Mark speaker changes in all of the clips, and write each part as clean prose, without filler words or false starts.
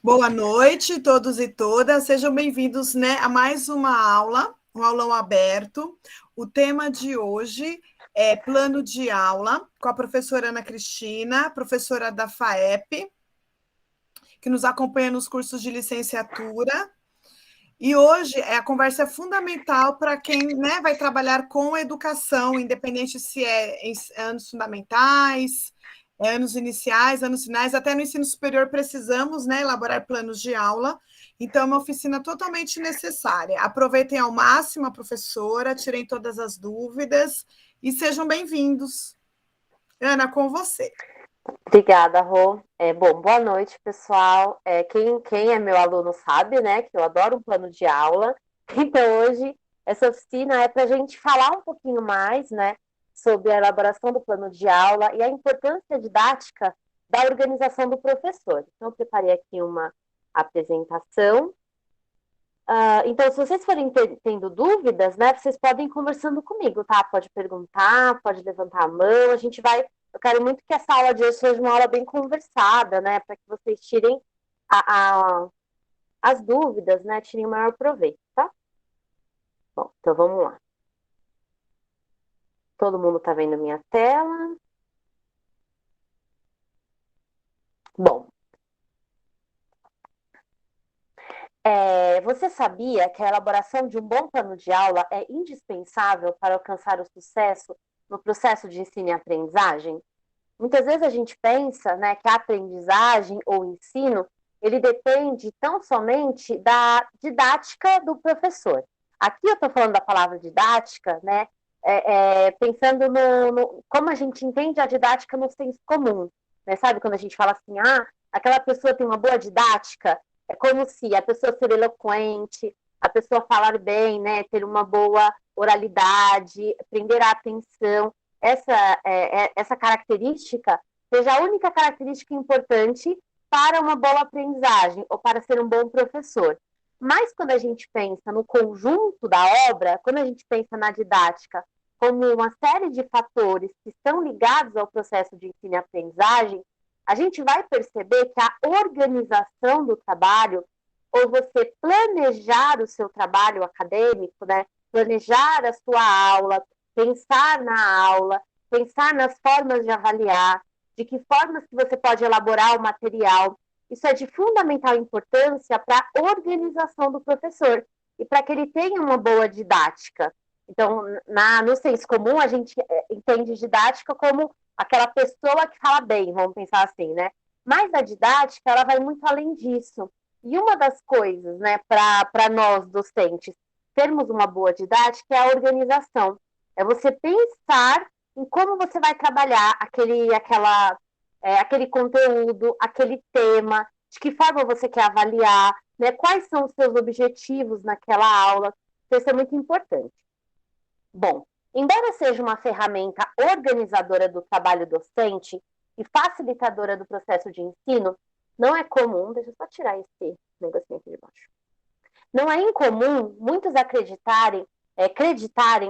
Speaker 1: Boa noite, todos e todas. Sejam bem-vindos, né, a mais uma aula, um aulão aberto. O tema de hoje é plano de aula, com a professora Ana Cristina, professora da FAEP, que nos acompanha nos cursos de licenciatura. E hoje a conversa é fundamental para quem, né, vai trabalhar com educação, independente se é em anos fundamentais, anos iniciais, anos finais, até no ensino superior precisamos, né, elaborar planos de aula. Então, é uma oficina totalmente necessária. Aproveitem ao máximo a professora, tirem todas as dúvidas e sejam bem-vindos. Ana, com você.
Speaker 2: Obrigada, Rô. Bom, boa noite, pessoal. Quem é meu aluno sabe, né, que eu adoro um plano de aula. Então, hoje, essa oficina é para a gente falar um pouquinho mais, né, sobre a elaboração do plano de aula e a importância didática da organização do professor. Então, eu preparei aqui uma apresentação. Então, se vocês forem tendo dúvidas, né, vocês podem ir conversando comigo, tá? Pode perguntar, pode levantar a mão, eu quero muito que essa aula de hoje seja uma aula bem conversada, né, para que vocês tirem as dúvidas, né, tirem o maior proveito, tá? Bom, então vamos lá. Todo mundo tá vendo a minha tela? Bom. Você sabia que a elaboração de um bom plano de aula é indispensável para alcançar o sucesso no processo de ensino e aprendizagem? Muitas vezes a gente pensa, né, que a aprendizagem ou ensino, ele depende tão somente da didática do professor. Aqui eu estou falando da palavra didática, né, pensando como a gente entende a didática no senso comum. Né? Sabe quando a gente fala assim, aquela pessoa tem uma boa didática? É como se a pessoa ser eloquente, a pessoa falar bem, né, ter uma boa oralidade, prender a atenção. Essa característica seja a única característica importante para uma boa aprendizagem ou para ser um bom professor. Mas quando a gente pensa no conjunto da obra, quando a gente pensa na didática como uma série de fatores que estão ligados ao processo de ensino e aprendizagem, a gente vai perceber que a organização do trabalho, ou você planejar o seu trabalho acadêmico, né, planejar a sua aula, pensar na aula, pensar nas formas de avaliar, de que formas que você pode elaborar o material. Isso é de fundamental importância para a organização do professor e para que ele tenha uma boa didática. Então, no senso comum, a gente entende didática como aquela pessoa que fala bem, vamos pensar assim, né? Mas a didática, ela vai muito além disso. E uma das coisas, né, para nós docentes termos uma boa didática é a organização. É você pensar em como você vai trabalhar aquele conteúdo, aquele tema, de que forma você quer avaliar, né? Quais são os seus objetivos naquela aula. Isso é muito importante. Bom, embora seja uma ferramenta organizadora do trabalho docente e facilitadora do processo de ensino, não é comum, deixa eu só tirar esse negocinho aqui de baixo. Não é incomum muitos acreditarem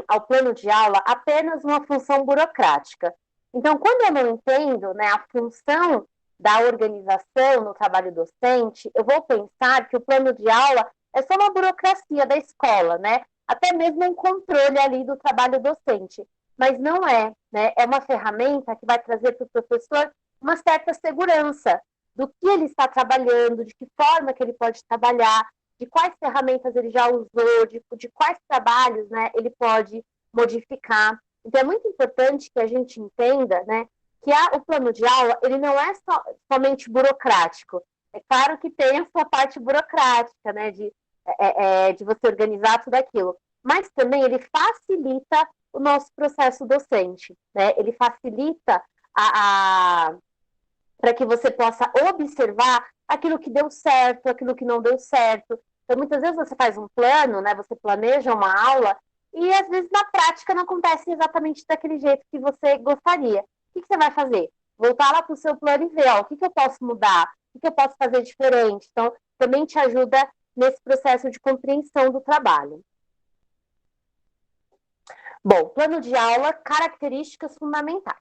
Speaker 2: ao plano de aula apenas uma função burocrática. Então, quando eu não entendo, né, a função da organização no trabalho docente, eu vou pensar que o plano de aula é só uma burocracia da escola, né? Até mesmo um controle ali do trabalho docente. Mas não é, né? É uma ferramenta que vai trazer para o professor uma certa segurança do que ele está trabalhando, de que forma que ele pode trabalhar, de quais ferramentas ele já usou, de quais trabalhos, né, ele pode modificar. Então, é muito importante que a gente entenda, né, que o plano de aula ele não é somente burocrático. É claro que tem a sua parte burocrática, né, de você organizar tudo aquilo, mas também ele facilita o nosso processo docente, né? Ele facilita para que você possa observar aquilo que deu certo, aquilo que não deu certo. Então, muitas vezes você faz um plano, né? Você planeja uma aula e, às vezes, na prática não acontece exatamente daquele jeito que você gostaria. O que você vai fazer? Voltar lá para o seu plano e ver, o que eu posso mudar? O que eu posso fazer diferente? Então, também te ajuda nesse processo de compreensão do trabalho. Bom, plano de aula, características fundamentais.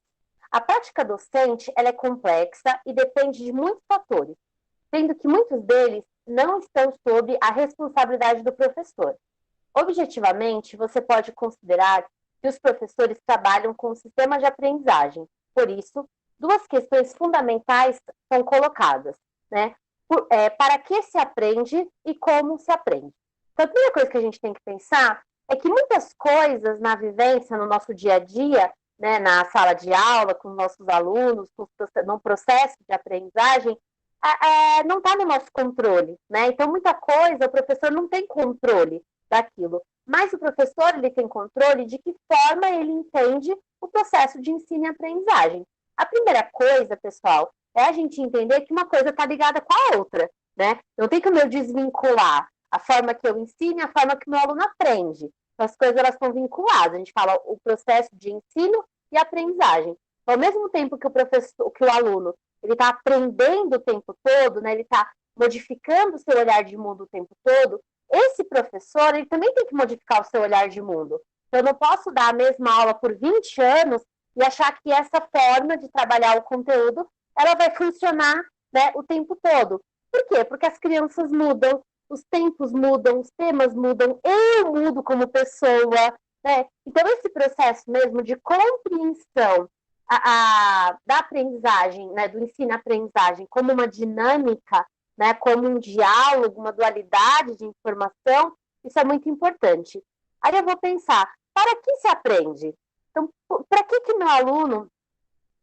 Speaker 2: A prática docente ela é complexa e depende de muitos fatores, sendo que muitos deles não estão sob a responsabilidade do professor. Objetivamente, você pode considerar que os professores trabalham com o sistema de aprendizagem. Por isso, duas questões fundamentais são colocadas, né? Para que se aprende e como se aprende. Então, a primeira coisa que a gente tem que pensar é que muitas coisas na vivência, no nosso dia a dia, né, na sala de aula, com os nossos alunos, no processo de aprendizagem, não está no nosso controle, né? Então, muita coisa o professor não tem controle daquilo, mas o professor ele tem controle de que forma ele entende o processo de ensino e aprendizagem. A primeira coisa, pessoal, é a gente entender que uma coisa está ligada com a outra, né? Não tem como eu desvincular a forma que eu ensino e a forma que o meu aluno aprende. As coisas elas estão vinculadas. A gente fala o processo de ensino e aprendizagem. Então, ao mesmo tempo que o aluno ele está aprendendo o tempo todo, né? Ele está modificando o seu olhar de mundo o tempo todo, esse professor ele também tem que modificar o seu olhar de mundo. Então, eu não posso dar a mesma aula por 20 anos e achar que essa forma de trabalhar o conteúdo ela vai funcionar, né, o tempo todo. Por quê? Porque as crianças mudam, os tempos mudam, os temas mudam, eu mudo como pessoa, né? Então, esse processo mesmo de compreensão da aprendizagem, né, do ensino-aprendizagem como uma dinâmica, né, como um diálogo, uma dualidade de informação, isso é muito importante. Aí eu vou pensar, para que se aprende? Então, para que meu aluno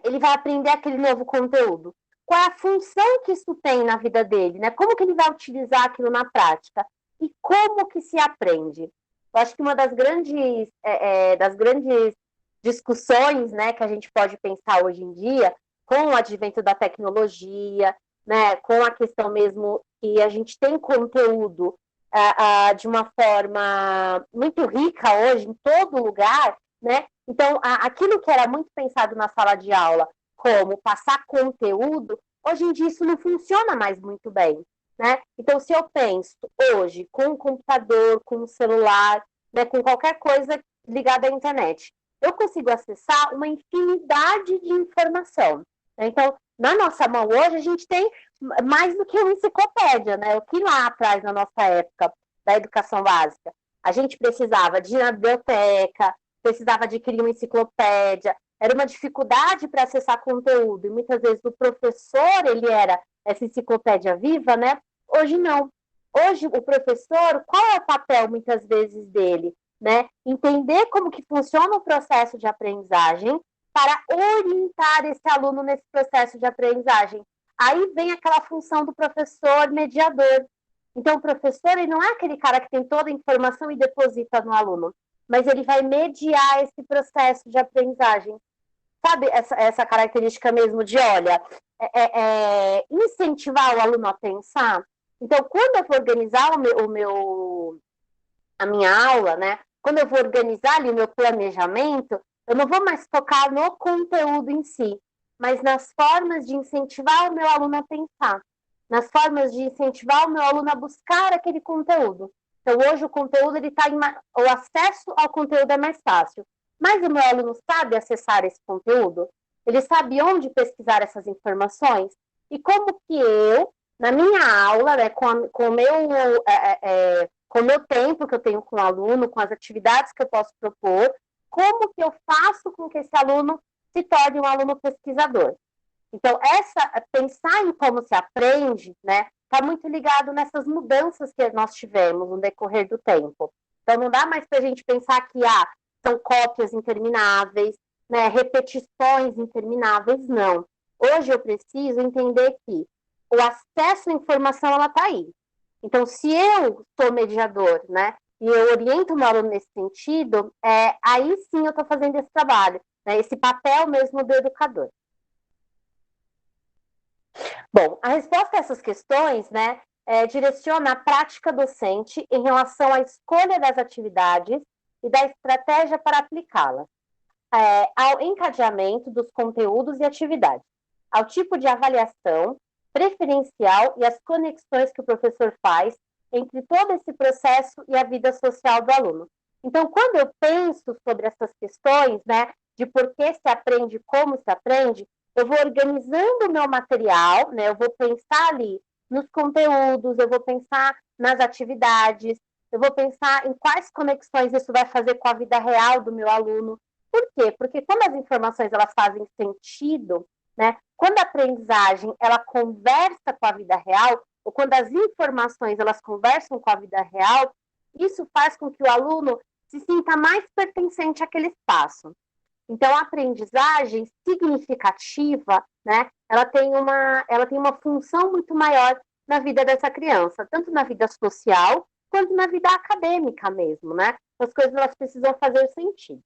Speaker 2: ele vai aprender aquele novo conteúdo? Qual é a função que isso tem na vida dele, né? Como que ele vai utilizar aquilo na prática? E como que se aprende? Eu acho que uma das grandes discussões, né, que a gente pode pensar hoje em dia, com o advento da tecnologia, né, com a questão mesmo que a gente tem conteúdo de uma forma muito rica hoje, em todo lugar, né? Então, aquilo que era muito pensado na sala de aula como passar conteúdo, hoje em dia isso não funciona mais muito bem, né? Então, se eu penso hoje com um computador, com um celular, né, com qualquer coisa ligada à internet, eu consigo acessar uma infinidade de informação. Né? Então, na nossa mão hoje, a gente tem mais do que uma enciclopédia, né? O que lá atrás, na nossa época da educação básica, a gente precisava de ir na biblioteca, precisava adquirir uma enciclopédia, era uma dificuldade para acessar conteúdo, e muitas vezes o professor, ele era essa enciclopédia viva, né? Hoje não. Hoje, o professor, qual é o papel, muitas vezes, dele? Né? Entender como que funciona o processo de aprendizagem para orientar esse aluno nesse processo de aprendizagem. Aí vem aquela função do professor mediador. Então, o professor ele não é aquele cara que tem toda a informação e deposita no aluno, mas ele vai mediar esse processo de aprendizagem. Sabe essa característica mesmo de, olha, incentivar o aluno a pensar? Então, quando eu for organizar a minha aula, né? Quando eu vou organizar ali o meu planejamento, eu não vou mais focar no conteúdo em si, mas nas formas de incentivar o meu aluno a pensar, nas formas de incentivar o meu aluno a buscar aquele conteúdo. Então, hoje o conteúdo, o acesso ao conteúdo é mais fácil, mas o meu aluno sabe acessar esse conteúdo? Ele sabe onde pesquisar essas informações? E como que eu, na minha aula, né, com o meu tempo que eu tenho com o aluno, com as atividades que eu posso propor, como que eu faço com que esse aluno se torne um aluno pesquisador? Então, pensar em como se aprende, né, está muito ligado nessas mudanças que nós tivemos no decorrer do tempo. Então, não dá mais para a gente pensar que são cópias intermináveis, né, repetições intermináveis, não. Hoje eu preciso entender que o acesso à informação está aí. Então, se eu sou mediador, né, e eu oriento o meu aluno nesse sentido, aí sim eu estou fazendo esse trabalho, né, esse papel mesmo do educador. Bom, a resposta a essas questões, né, direciona a prática docente em relação à escolha das atividades e da estratégia para aplicá-las, ao encadeamento dos conteúdos e atividades, ao tipo de avaliação preferencial e as conexões que o professor faz entre todo esse processo e a vida social do aluno. Então, quando eu penso sobre essas questões, né, de por que se aprende, como se aprende, eu vou organizando o meu material, né? Eu vou pensar ali nos conteúdos, eu vou pensar nas atividades, eu vou pensar em quais conexões isso vai fazer com a vida real do meu aluno. Por quê? Porque quando as informações elas fazem sentido, né? Quando a aprendizagem ela conversa com a vida real, ou quando as informações elas conversam com a vida real, isso faz com que o aluno se sinta mais pertencente àquele espaço. Então, a aprendizagem significativa, né, ela tem uma função muito maior na vida dessa criança, tanto na vida social, quanto na vida acadêmica mesmo, né? As coisas elas precisam fazer sentido.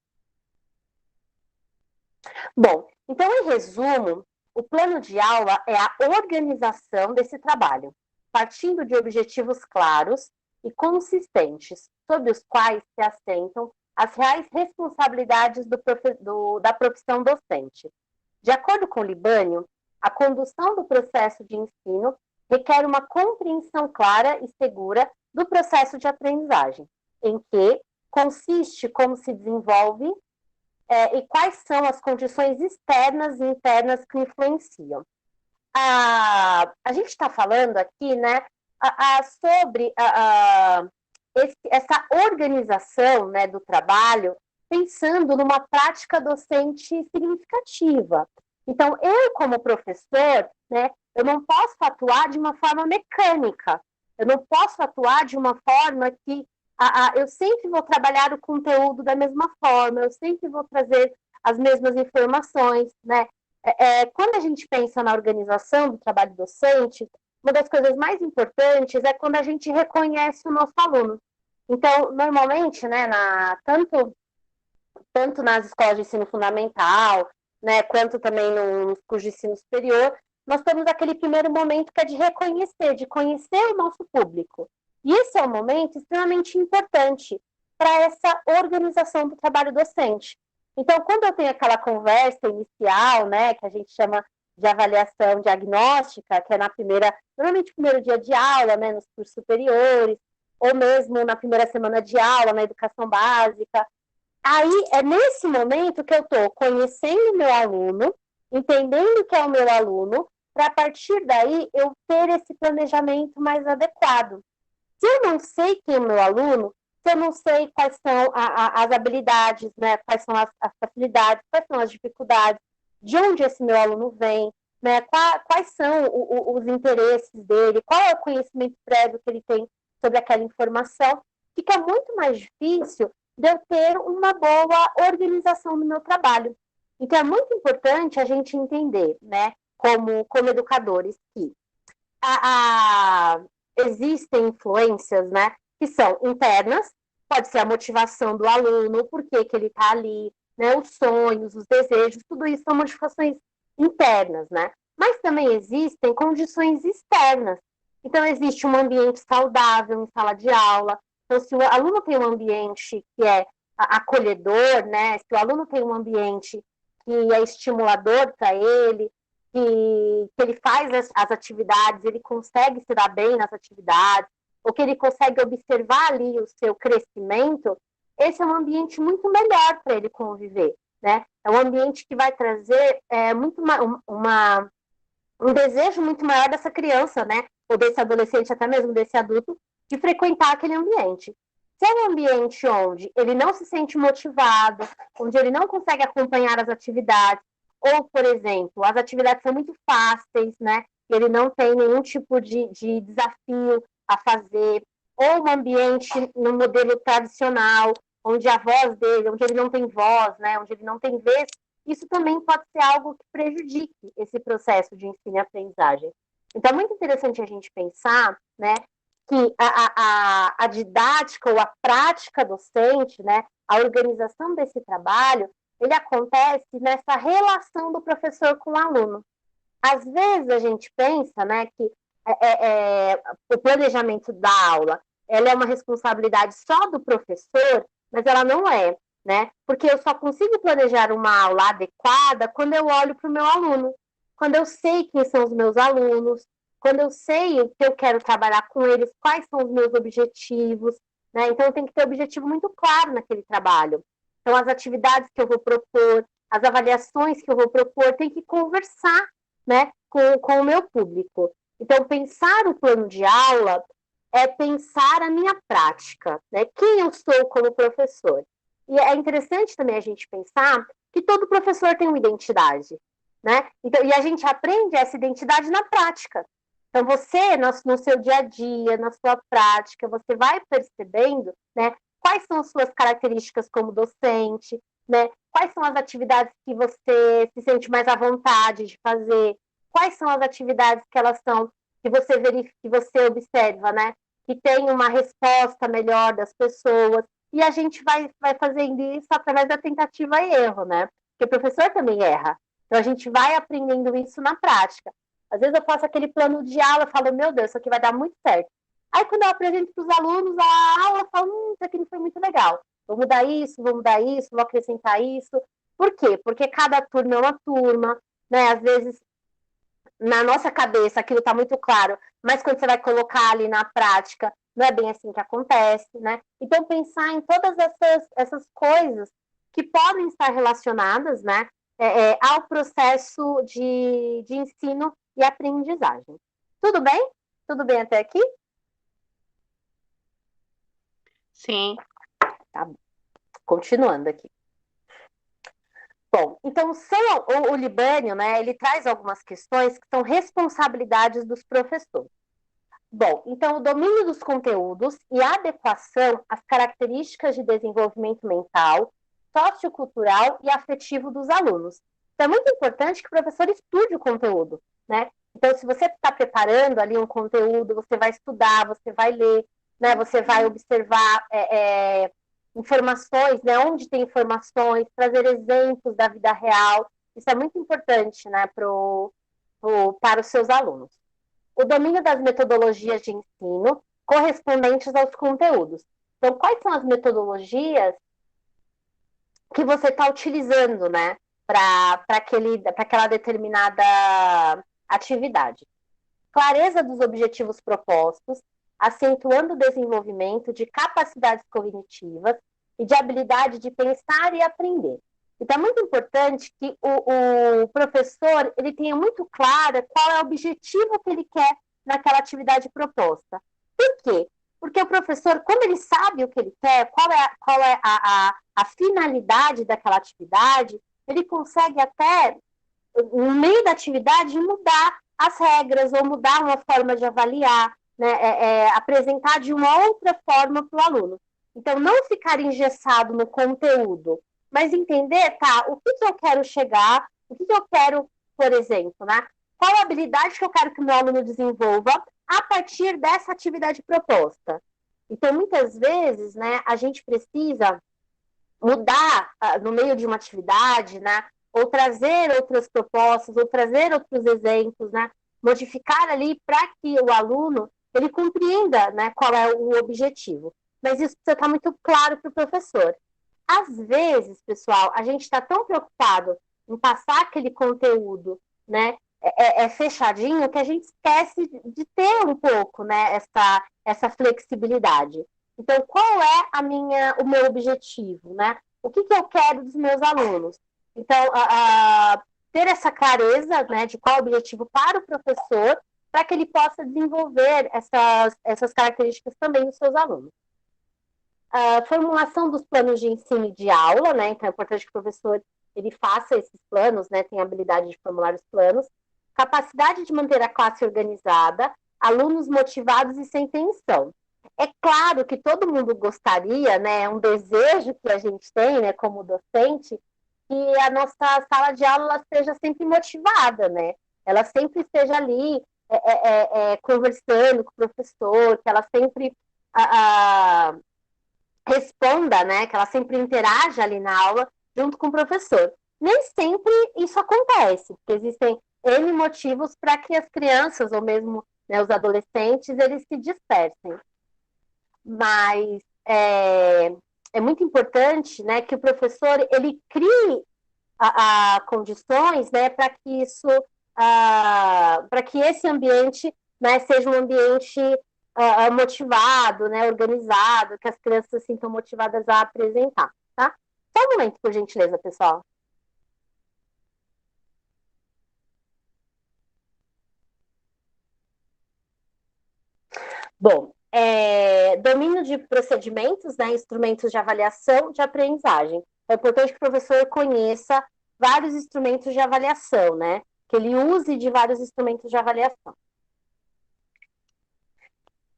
Speaker 2: Bom, então, em resumo, o plano de aula é a organização desse trabalho, partindo de objetivos claros e consistentes, sobre os quais se assentam as reais responsabilidades da profissão docente. De acordo com Libânio, a condução do processo de ensino requer uma compreensão clara e segura do processo de aprendizagem, em que consiste como se desenvolve e quais são as condições externas e internas que influenciam. A gente está falando aqui, né, sobre essa organização, né, do trabalho, pensando numa prática docente significativa. Então, eu, como professor, né, eu não posso atuar de uma forma mecânica, eu não posso atuar de uma forma que eu sempre vou trabalhar o conteúdo da mesma forma, eu sempre vou trazer as mesmas informações, né? Quando a gente pensa na organização do trabalho docente, uma das coisas mais importantes é quando a gente reconhece o nosso aluno. Então, normalmente, né, tanto nas escolas de ensino fundamental, né, quanto também nos cursos de ensino superior, nós temos aquele primeiro momento que é de reconhecer, de conhecer o nosso público. E esse é um momento extremamente importante para essa organização do trabalho docente. Então, quando eu tenho aquela conversa inicial, né, que a gente chama de avaliação diagnóstica, que é normalmente no primeiro dia de aula, né, nos cursos superiores, ou mesmo na primeira semana de aula, na educação básica, aí é nesse momento que eu estou conhecendo o meu aluno, entendendo o que é o meu aluno, para a partir daí eu ter esse planejamento mais adequado. Se eu não sei quem é o meu aluno, se eu não sei quais são as habilidades, né, quais são as facilidades, quais são as dificuldades, de onde esse meu aluno vem, né, quais são os interesses dele, qual é o conhecimento prévio que ele tem sobre aquela informação, fica muito mais difícil de eu ter uma boa organização no meu trabalho. Então, é muito importante a gente entender, né, como educadores, que existem influências, né, que são internas, pode ser a motivação do aluno, por que ele está ali, né, os sonhos, os desejos, tudo isso são modificações internas, né? Mas também existem condições externas. Então, existe um ambiente saudável em sala de aula. Então, se o aluno tem um ambiente que é acolhedor, né, se o aluno tem um ambiente que é estimulador para ele, que ele faz as atividades, ele consegue se dar bem nas atividades, ou que ele consegue observar ali o seu crescimento, esse é um ambiente muito melhor para ele conviver, né? É um ambiente que vai trazer um desejo muito maior dessa criança, né? Ou desse adolescente, até mesmo desse adulto, de frequentar aquele ambiente. Se é um ambiente onde ele não se sente motivado, onde ele não consegue acompanhar as atividades, ou, por exemplo, as atividades são muito fáceis, né? Ele não tem nenhum tipo de desafio a fazer, ou um ambiente no modelo tradicional, onde a voz dele, onde ele não tem voz, né? Onde ele não tem vez, isso também pode ser algo que prejudique esse processo de ensino e aprendizagem. Então, é muito interessante a gente pensar, né, que a didática ou a prática docente, né, a organização desse trabalho, ele acontece nessa relação do professor com o aluno. Às vezes a gente pensa, né, que o planejamento da aula ela é uma responsabilidade só do professor, mas ela não é, né? Porque eu só consigo planejar uma aula adequada quando eu olho para o meu aluno, quando eu sei quem são os meus alunos, quando eu sei o que eu quero trabalhar com eles, quais são os meus objetivos, né? Então, eu tenho que ter um objetivo muito claro naquele trabalho. Então, as atividades que eu vou propor, as avaliações que eu vou propor têm que conversar, né, com o meu público. Então, pensar o plano de aula é pensar a minha prática, né? Quem eu sou como professor. E é interessante também a gente pensar que todo professor tem uma identidade, né? Então, e a gente aprende essa identidade na prática. Então, você, no seu dia a dia, na sua prática, você vai percebendo, né, quais são as suas características como docente, né? Quais são as atividades que você se sente mais à vontade de fazer, quais são as atividades que elas são, que você verifica, que você observa, né? Que tem uma resposta melhor das pessoas, e a gente vai fazendo isso através da tentativa e erro, né? Porque o professor também erra. Então, a gente vai aprendendo isso na prática. Às vezes eu faço aquele plano de aula e falo, meu Deus, isso aqui vai dar muito certo. Aí, quando eu apresento para os alunos a aula, eu falo, isso aqui não foi muito legal. Vou mudar isso, vou acrescentar isso. Por quê? Porque cada turma é uma turma, né? Às vezes, na nossa cabeça, aquilo está muito claro, mas quando você vai colocar ali na prática, não é bem assim que acontece, né? Então, pensar em todas essas coisas que podem estar relacionadas, né, ao processo de ensino e aprendizagem. Tudo bem? Tudo bem até aqui?
Speaker 3: Sim.
Speaker 2: Tá. Continuando aqui. Bom, então o Libânio, né, ele traz algumas questões que são responsabilidades dos professores. Bom, então o domínio dos conteúdos e a adequação às características de desenvolvimento mental, sociocultural e afetivo dos alunos. Então é muito importante que o professor estude o conteúdo, né? Então, se você está preparando ali um conteúdo, você vai estudar, você vai ler, né? Você vai observar informações, né? Onde tem informações, trazer exemplos da vida real. Isso é muito importante, né? Para os seus alunos. O domínio das metodologias de ensino correspondentes aos conteúdos. Então, quais são as metodologias que você está utilizando, né, para aquela determinada atividade? Clareza dos objetivos propostos, acentuando o desenvolvimento de capacidades cognitivas e de habilidade de pensar e aprender. Então, é muito importante que o professor ele tenha muito claro qual é o objetivo que ele quer naquela atividade proposta. Por quê? Porque o professor, quando ele sabe o que ele quer, qual é a finalidade daquela atividade, ele consegue até, no meio da atividade, mudar as regras ou mudar uma forma de avaliar, né? Apresentar de uma outra forma para o aluno. Então, não ficar engessado no conteúdo, mas entender, tá, o que eu quero chegar, o que eu quero, por exemplo, né? Qual a habilidade que eu quero que o meu aluno desenvolva a partir dessa atividade proposta. Então, muitas vezes, né, a gente precisa mudar no meio de uma atividade, né, ou trazer outras propostas, ou trazer outros exemplos, né, modificar ali para que o aluno ele compreenda, né, qual é o objetivo. Mas isso precisa estar muito claro para o professor. Às vezes, pessoal, a gente está tão preocupado em passar aquele conteúdo, né, fechadinho, que a gente esquece de ter um pouco, né, essa flexibilidade. Então, qual é o meu objetivo, né? O que eu quero dos meus alunos? Então, ter essa clareza, né, de qual é o objetivo para o professor, para que ele possa desenvolver essas características também nos seus alunos. A formulação dos planos de ensino e de aula, né? Então, é importante que o professor ele faça esses planos, né? Tenha habilidade de formular os planos. Capacidade de manter a classe organizada, alunos motivados e sem tensão. É claro que todo mundo gostaria, né? É um desejo que a gente tem, né? Como docente, que a nossa sala de aula ela seja sempre motivada, né? Ela sempre esteja ali conversando com o professor, que ela sempre responda, né? Que ela sempre interaja ali na aula junto com o professor. Nem sempre isso acontece, porque existem N motivos para que as crianças, ou mesmo, né, os adolescentes, eles se dispersem. Mas é muito importante, né, que o professor ele crie condições, né, para que isso, para que esse ambiente, né, seja um ambiente motivado, né, organizado, que as crianças se sintam motivadas a apresentar, tá? Só um momento, por gentileza, pessoal. Bom, domínio de procedimentos, né, instrumentos de avaliação de aprendizagem. É importante que o professor conheça vários instrumentos de avaliação, né? Que ele use de vários instrumentos de avaliação.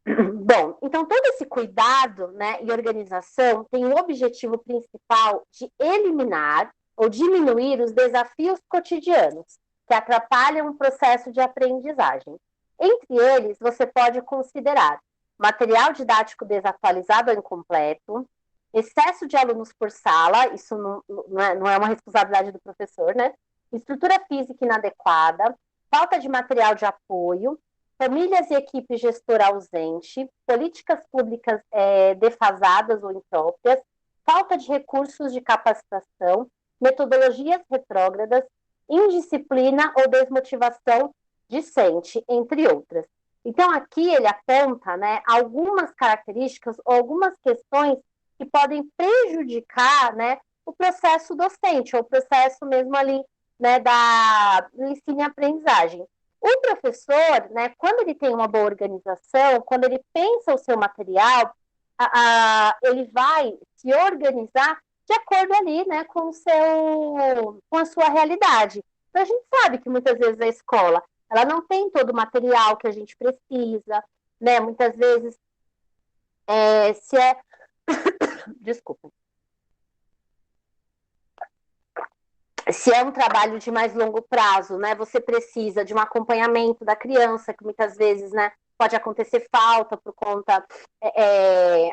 Speaker 2: Bom, então todo esse cuidado, né, e organização tem o objetivo principal de eliminar ou diminuir os desafios cotidianos que atrapalham o processo de aprendizagem. Entre eles, você pode considerar material didático desatualizado ou incompleto, excesso de alunos por sala, isso não é uma responsabilidade do professor, né? Estrutura física inadequada, falta de material de apoio, famílias e equipe gestora ausente, políticas públicas defasadas ou impróprias, falta de recursos de capacitação, metodologias retrógradas, indisciplina ou desmotivação discente, entre outras. Então, aqui ele aponta, né, algumas características ou algumas questões que podem prejudicar, né, o processo docente, ou o processo mesmo ali, né, do ensino e aprendizagem. O professor, né, quando ele tem uma boa organização, quando ele pensa o seu material, ele vai se organizar de acordo ali, né, com a sua realidade. Então, a gente sabe que muitas vezes a escola, ela não tem todo o material que a gente precisa, né, muitas vezes, desculpa, se é um trabalho de mais longo prazo, né, você precisa de um acompanhamento da criança, que muitas vezes, né, pode acontecer falta por conta,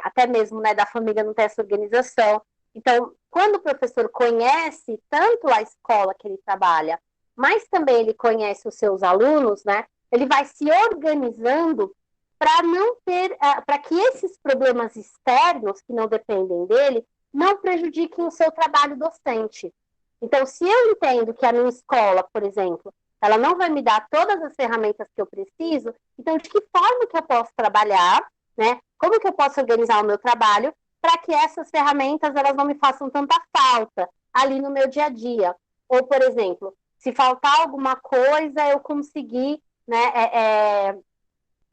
Speaker 2: até mesmo, né, da família não ter essa organização. Então, quando o professor conhece tanto a escola que ele trabalha, mas também ele conhece os seus alunos, né, ele vai se organizando para não ter, para que esses problemas externos, que não dependem dele, não prejudiquem o seu trabalho docente. Então, se eu entendo que a minha escola, por exemplo, ela não vai me dar todas as ferramentas que eu preciso, então de que forma que eu posso trabalhar, né? Como que eu posso organizar o meu trabalho para que essas ferramentas elas não me façam tanta falta ali no meu dia a dia? Ou, por exemplo, se faltar alguma coisa, eu conseguir, né,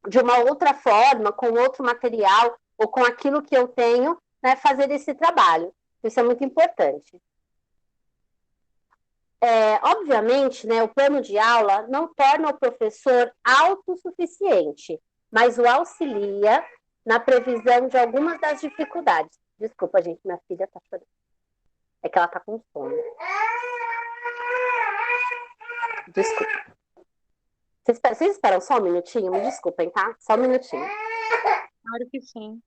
Speaker 2: de uma outra forma, com outro material ou com aquilo que eu tenho, né, fazer esse trabalho. Isso é muito importante. Obviamente, né, o plano de aula não torna o professor autossuficiente, mas o auxilia na previsão de algumas das dificuldades. Desculpa, gente, minha filha está chorando. É que ela está com sono. Desculpa. Vocês esperam só um minutinho? Me desculpem, tá? Só um minutinho.
Speaker 3: Claro que sim.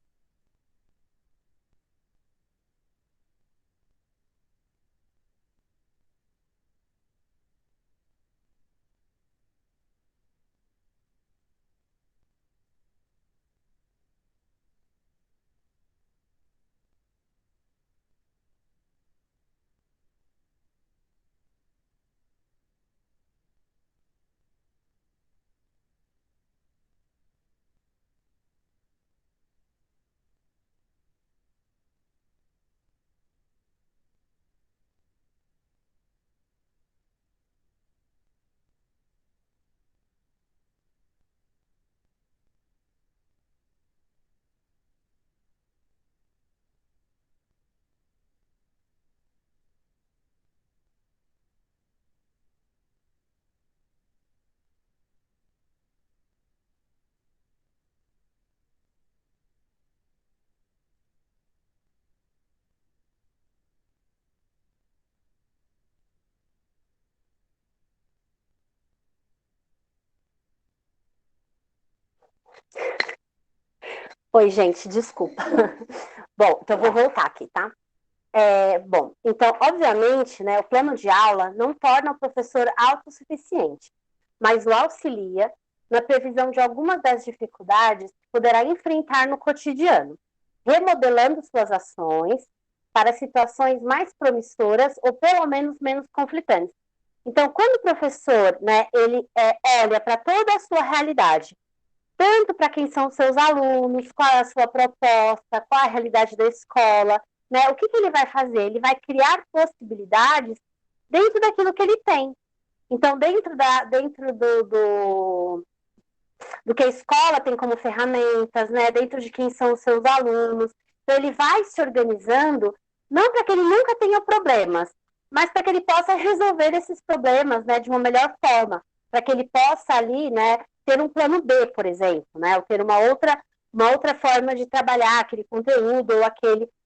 Speaker 2: Oi, gente, desculpa. Bom, então vou voltar aqui, tá? Bom, então, obviamente, né, o plano de aula não torna o professor autossuficiente, mas o auxilia na previsão de algumas das dificuldades que poderá enfrentar no cotidiano, remodelando suas ações para situações mais promissoras ou pelo menos menos conflitantes. Então, quando o professor, né, ele olha para toda a sua realidade, tanto para quem são seus alunos, qual é a sua proposta, qual é a realidade da escola, né? O que ele vai fazer? Ele vai criar possibilidades dentro daquilo que ele tem. Então, dentro do que a escola tem como ferramentas, né, dentro de quem são os seus alunos. Então, ele vai se organizando, não para que ele nunca tenha problemas, mas para que ele possa resolver esses problemas, né, de uma melhor forma, para que ele possa ali, né, ter um plano B, por exemplo, né, ou ter uma outra forma de trabalhar aquele conteúdo,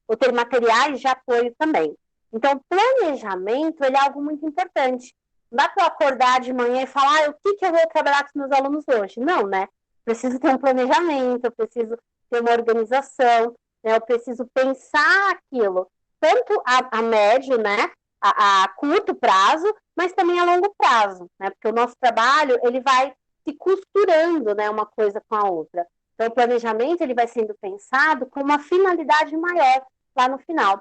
Speaker 2: ou ter materiais de apoio também. Então, planejamento, ele é algo muito importante. Não dá para eu acordar de manhã e falar, o que eu vou trabalhar com os meus alunos hoje? Não, né? Preciso ter um planejamento, eu preciso ter uma organização, né? Eu preciso pensar aquilo, tanto a médio, né? A curto prazo, mas também a longo prazo, né? Porque o nosso trabalho, ele vai se costurando, né? Uma coisa com a outra. Então, o planejamento, ele vai sendo pensado com uma finalidade maior lá no final.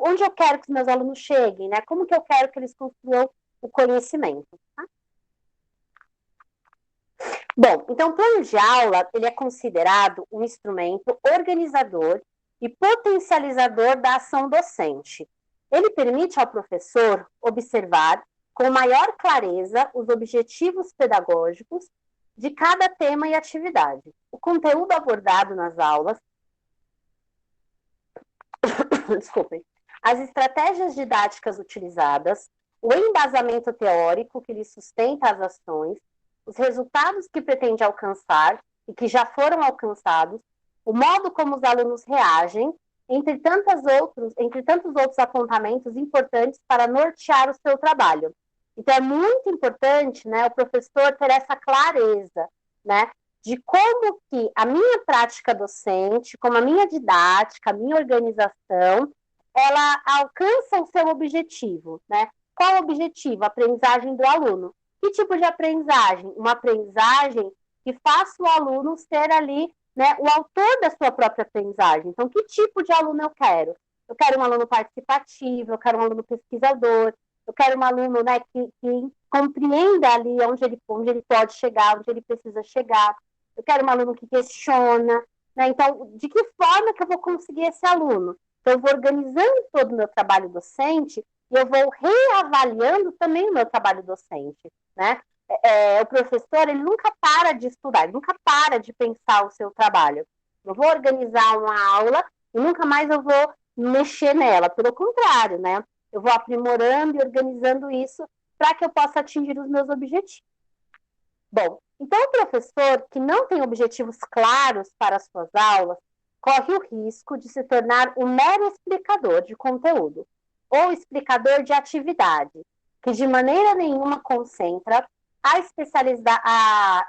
Speaker 2: Onde eu quero que os meus alunos cheguem, né? Como que eu quero que eles construam o conhecimento, tá? Bom, então o plano de aula, ele é considerado um instrumento organizador e potencializador da ação docente. Ele permite ao professor observar com maior clareza os objetivos pedagógicos de cada tema e atividade. O conteúdo abordado nas aulas, desculpem, as estratégias didáticas utilizadas, o embasamento teórico que lhe sustenta as ações, os resultados que pretende alcançar e que já foram alcançados, o modo como os alunos reagem, entre tantos outros apontamentos importantes para nortear o seu trabalho. Então, é muito importante, né, o professor ter essa clareza, né, de como que a minha prática docente, como a minha didática, a minha organização, ela alcança o seu objetivo, né? Qual o objetivo? A aprendizagem do aluno. Que tipo de aprendizagem? Uma aprendizagem que faça o aluno ser ali, né, o autor da sua própria aprendizagem. Então, que tipo de aluno eu quero? Eu quero um aluno participativo, eu quero um aluno pesquisador, eu quero um aluno, né, que compreenda ali onde ele pode chegar, onde ele precisa chegar. Eu quero um aluno que questiona, né? Então, de que forma que eu vou conseguir esse aluno? Então, eu vou organizando todo o meu trabalho docente e eu vou reavaliando também o meu trabalho docente, né? O professor, ele nunca para de estudar, ele nunca para de pensar o seu trabalho. Eu vou organizar uma aula e nunca mais eu vou mexer nela, pelo contrário, né? Eu vou aprimorando e organizando isso para que eu possa atingir os meus objetivos. Bom, então o professor que não tem objetivos claros para as suas aulas corre o risco de se tornar um mero explicador de conteúdo ou explicador de atividade, que de maneira nenhuma concentra a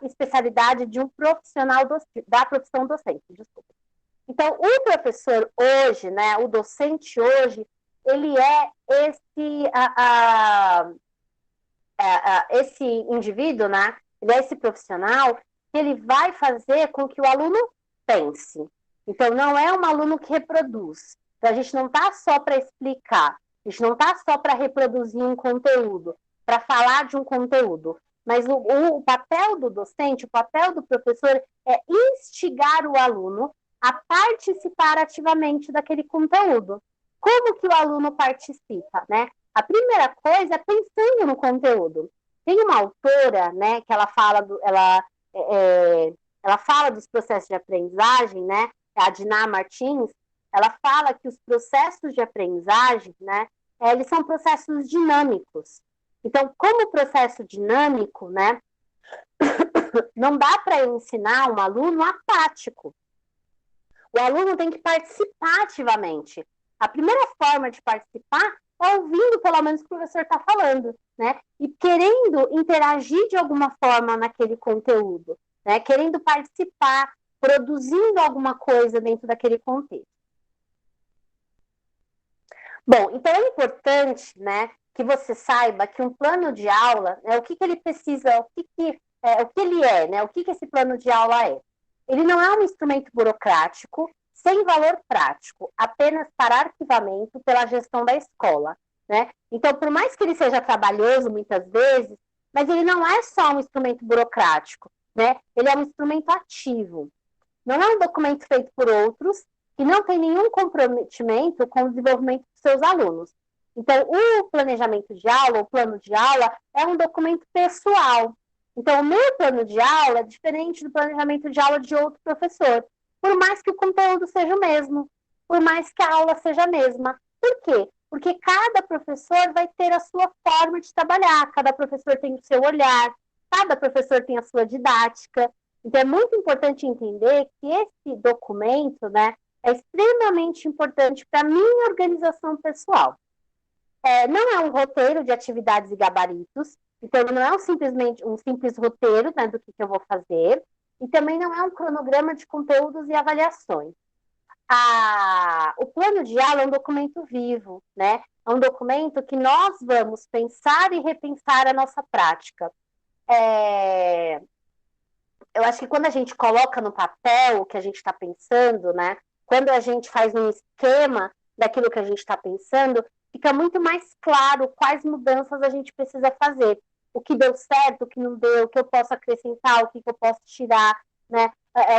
Speaker 2: especialidade de um profissional da profissão docente. Desculpa. Então, o professor hoje, né, o docente hoje, ele é esse indivíduo, né, ele é esse profissional que ele vai fazer com que o aluno pense. Então, não é um aluno que reproduz. Então, a gente não está só para explicar, a gente não está só para reproduzir um conteúdo, para falar de um conteúdo, mas o papel do docente, o papel do professor é instigar o aluno a participar ativamente daquele conteúdo. Como que o aluno participa, né? A primeira coisa é pensando no conteúdo. Tem uma autora, né, que ela fala ela fala dos processos de aprendizagem, né? A Diná Martins. Ela fala que os processos de aprendizagem, né, eles são processos dinâmicos. Então, como processo dinâmico, né, não dá para ensinar um aluno apático. O aluno tem que participar ativamente. A primeira forma de participar é ouvindo, pelo menos, o que o professor está falando, né? E querendo interagir de alguma forma naquele conteúdo, né? Querendo participar, produzindo alguma coisa dentro daquele contexto. Bom, então é importante, né, que você saiba que um plano de aula, né, o que ele precisa, o que ele é, né? O que esse plano de aula é? Ele não é um instrumento burocrático, sem valor prático, apenas para arquivamento pela gestão da escola, né? Então, por mais que ele seja trabalhoso muitas vezes, mas ele não é só um instrumento burocrático, né? Ele é um instrumento ativo. Não é um documento feito por outros que não tem nenhum comprometimento com o desenvolvimento dos seus alunos. Então, o planejamento de aula, o plano de aula, é um documento pessoal, Então, o meu plano de aula é diferente do planejamento de aula de outro professor, por mais que o conteúdo seja o mesmo, por mais que a aula seja a mesma. Por quê? Porque cada professor vai ter a sua forma de trabalhar, cada professor tem o seu olhar, cada professor tem a sua didática. Então, é muito importante entender que esse documento, né, é extremamente importante para a minha organização pessoal. Não é um roteiro de atividades e gabaritos, então não é simplesmente um simples roteiro, né, do que eu vou fazer, e também não é um cronograma de conteúdos e avaliações. O plano de aula é um documento vivo, né? É um documento que nós vamos pensar e repensar a nossa prática. Eu acho que quando a gente coloca no papel o que a gente está pensando, né? Quando a gente faz um esquema daquilo que a gente está pensando, fica muito mais claro quais mudanças a gente precisa fazer. O que deu certo, o que não deu, o que eu posso acrescentar, o que eu posso tirar, né?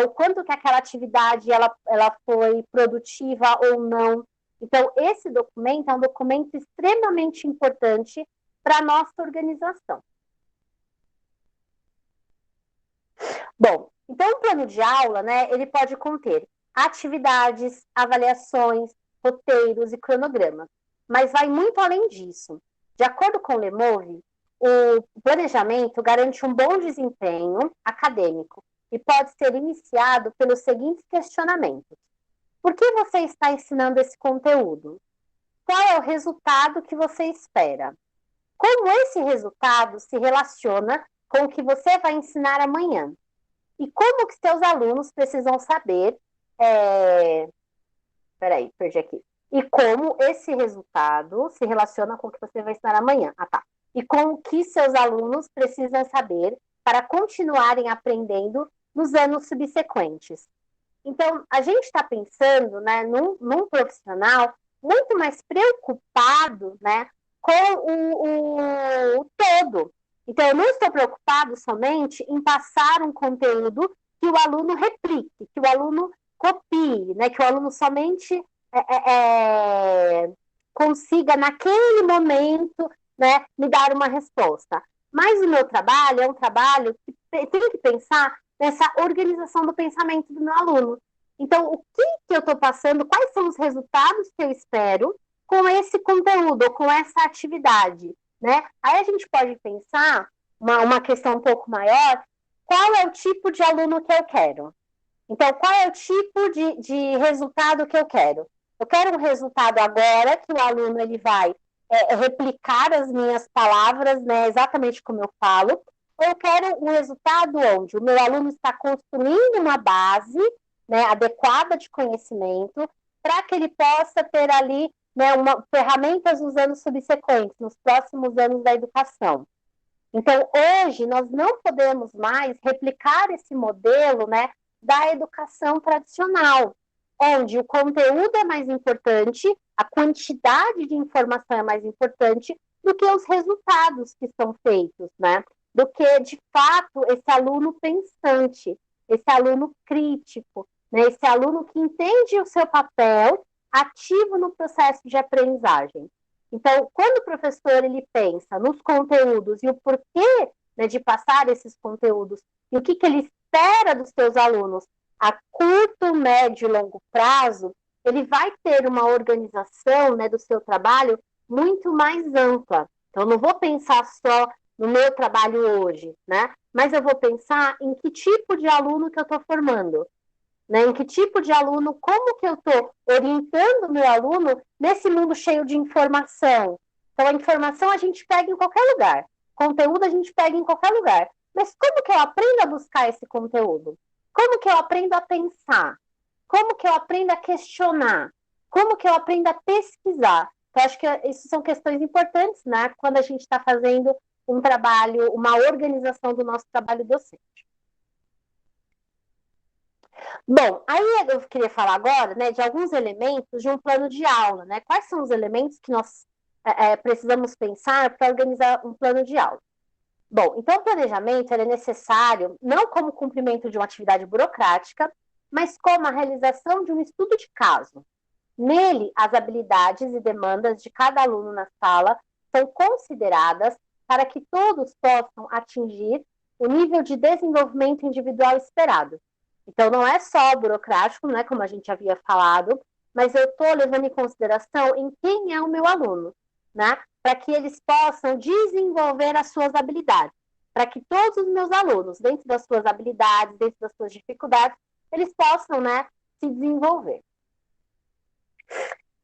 Speaker 2: O quanto que aquela atividade ela foi produtiva ou não. Então, esse documento é um documento extremamente importante para a nossa organização. Bom, então o plano de aula, né, ele pode conter atividades, avaliações, roteiros e cronogramas, mas vai muito além disso. De acordo com o Lemove, o planejamento garante um bom desempenho acadêmico e pode ser iniciado pelos seguintes questionamentos. Por que você está ensinando esse conteúdo? Qual é o resultado que você espera? Como esse resultado se relaciona com o que você vai ensinar amanhã? E como que seus alunos precisam saber... Peraí, perdi aqui. E como esse resultado se relaciona com o que você vai ensinar amanhã. Tá. E com o que seus alunos precisam saber para continuarem aprendendo nos anos subsequentes. Então, a gente está pensando, né, num profissional muito mais preocupado, né, com o todo. Então, eu não estou preocupado somente em passar um conteúdo que o aluno replique, que o aluno copie, né, que o aluno somente consiga, naquele momento, né, me dar uma resposta. Mas o meu trabalho é um trabalho que tem que pensar nessa organização do pensamento do meu aluno. Então, o que eu estou passando, quais são os resultados que eu espero com esse conteúdo, ou com essa atividade, né? Aí a gente pode pensar, uma questão um pouco maior, qual é o tipo de aluno que eu quero? Então, qual é o tipo de resultado que eu quero? Eu quero um resultado agora, que o aluno ele vai replicar as minhas palavras, né, exatamente como eu falo, ou eu quero um resultado onde o meu aluno está construindo uma base, né, adequada de conhecimento, para que ele possa ter ali, né, ferramentas nos anos subsequentes, nos próximos anos da educação. Então, hoje, nós não podemos mais replicar esse modelo, né, da educação tradicional, onde o conteúdo é mais importante, a quantidade de informação é mais importante do que os resultados que são feitos, né? Do que, de fato, esse aluno pensante, esse aluno crítico, né? Esse aluno que entende o seu papel ativo no processo de aprendizagem. Então, quando o professor ele pensa nos conteúdos e o porquê, né, de passar esses conteúdos e o que ele espera dos seus alunos a curto, médio e longo prazo, ele vai ter uma organização, né, do seu trabalho muito mais ampla. Então, eu não vou pensar só no meu trabalho hoje, né? Mas eu vou pensar em que tipo de aluno que eu estou formando, né? Em que tipo de aluno, como que eu estou orientando o meu aluno nesse mundo cheio de informação. Então, a informação a gente pega em qualquer lugar, conteúdo a gente pega em qualquer lugar. Mas como que eu aprendo a buscar esse conteúdo? Como que eu aprendo a pensar? Como que eu aprendo a questionar? Como que eu aprendo a pesquisar? Então, acho que isso são questões importantes, né? Quando a gente está fazendo um trabalho, uma organização do nosso trabalho docente. Bom, aí eu queria falar agora, né, de alguns elementos de um plano de aula, né? Quais são os elementos que nós precisamos pensar para organizar um plano de aula? Bom, então o planejamento é necessário não como cumprimento de uma atividade burocrática, mas como a realização de um estudo de caso. Nele, as habilidades e demandas de cada aluno na sala são consideradas para que todos possam atingir o nível de desenvolvimento individual esperado. Então, não é só burocrático, né, como a gente havia falado, mas eu estou levando em consideração em quem é o meu aluno, né, para que eles possam desenvolver as suas habilidades, para que todos os meus alunos, dentro das suas habilidades, dentro das suas dificuldades, eles possam, né, se desenvolver.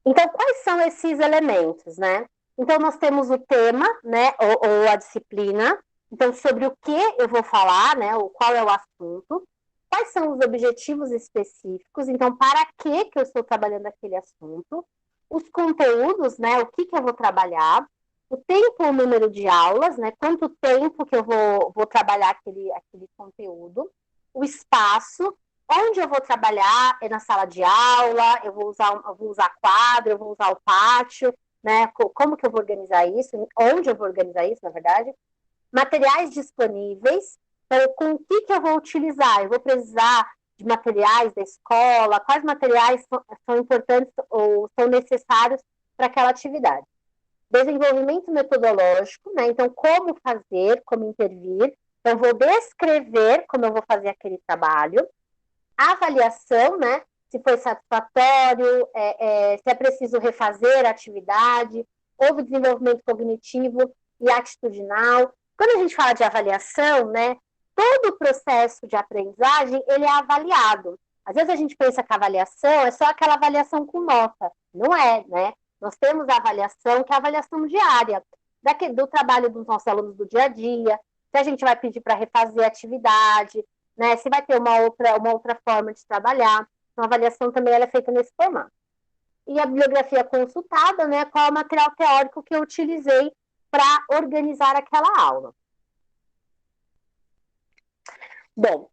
Speaker 2: Então, quais são esses elementos, né? Então, nós temos o tema, né, ou a disciplina. Então, sobre o que eu vou falar, né, ou qual é o assunto. Quais são os objetivos específicos? Então, para que eu estou trabalhando aquele assunto? Os conteúdos, né, o que eu vou trabalhar? O tempo ou número de aulas, né? Quanto tempo que eu vou trabalhar aquele conteúdo? O espaço, onde eu vou trabalhar, é na sala de aula, eu vou usar quadro, eu vou usar o pátio, né? Como que eu vou organizar isso? Onde eu vou organizar isso, na verdade? Materiais disponíveis, então, com o que eu vou utilizar? Eu vou precisar de materiais da escola? Quais materiais são importantes ou são necessários para aquela atividade? Desenvolvimento metodológico, né? Então, como fazer, como intervir. Então, eu vou descrever como eu vou fazer aquele trabalho. Avaliação, né? Se foi satisfatório, se é preciso refazer a atividade, houve desenvolvimento cognitivo e atitudinal. Quando a gente fala de avaliação, né? Todo o processo de aprendizagem, ele é avaliado. Às vezes a gente pensa que a avaliação é só aquela avaliação com nota. Não é, né? Nós temos a avaliação, que é a avaliação diária, do trabalho dos nossos alunos do dia a dia, se a gente vai pedir para refazer a atividade, né? Se vai ter uma outra forma de trabalhar. Então, a avaliação também ela é feita nesse formato. E a bibliografia consultada, né? Qual é o material teórico que eu utilizei para organizar aquela aula. Bom,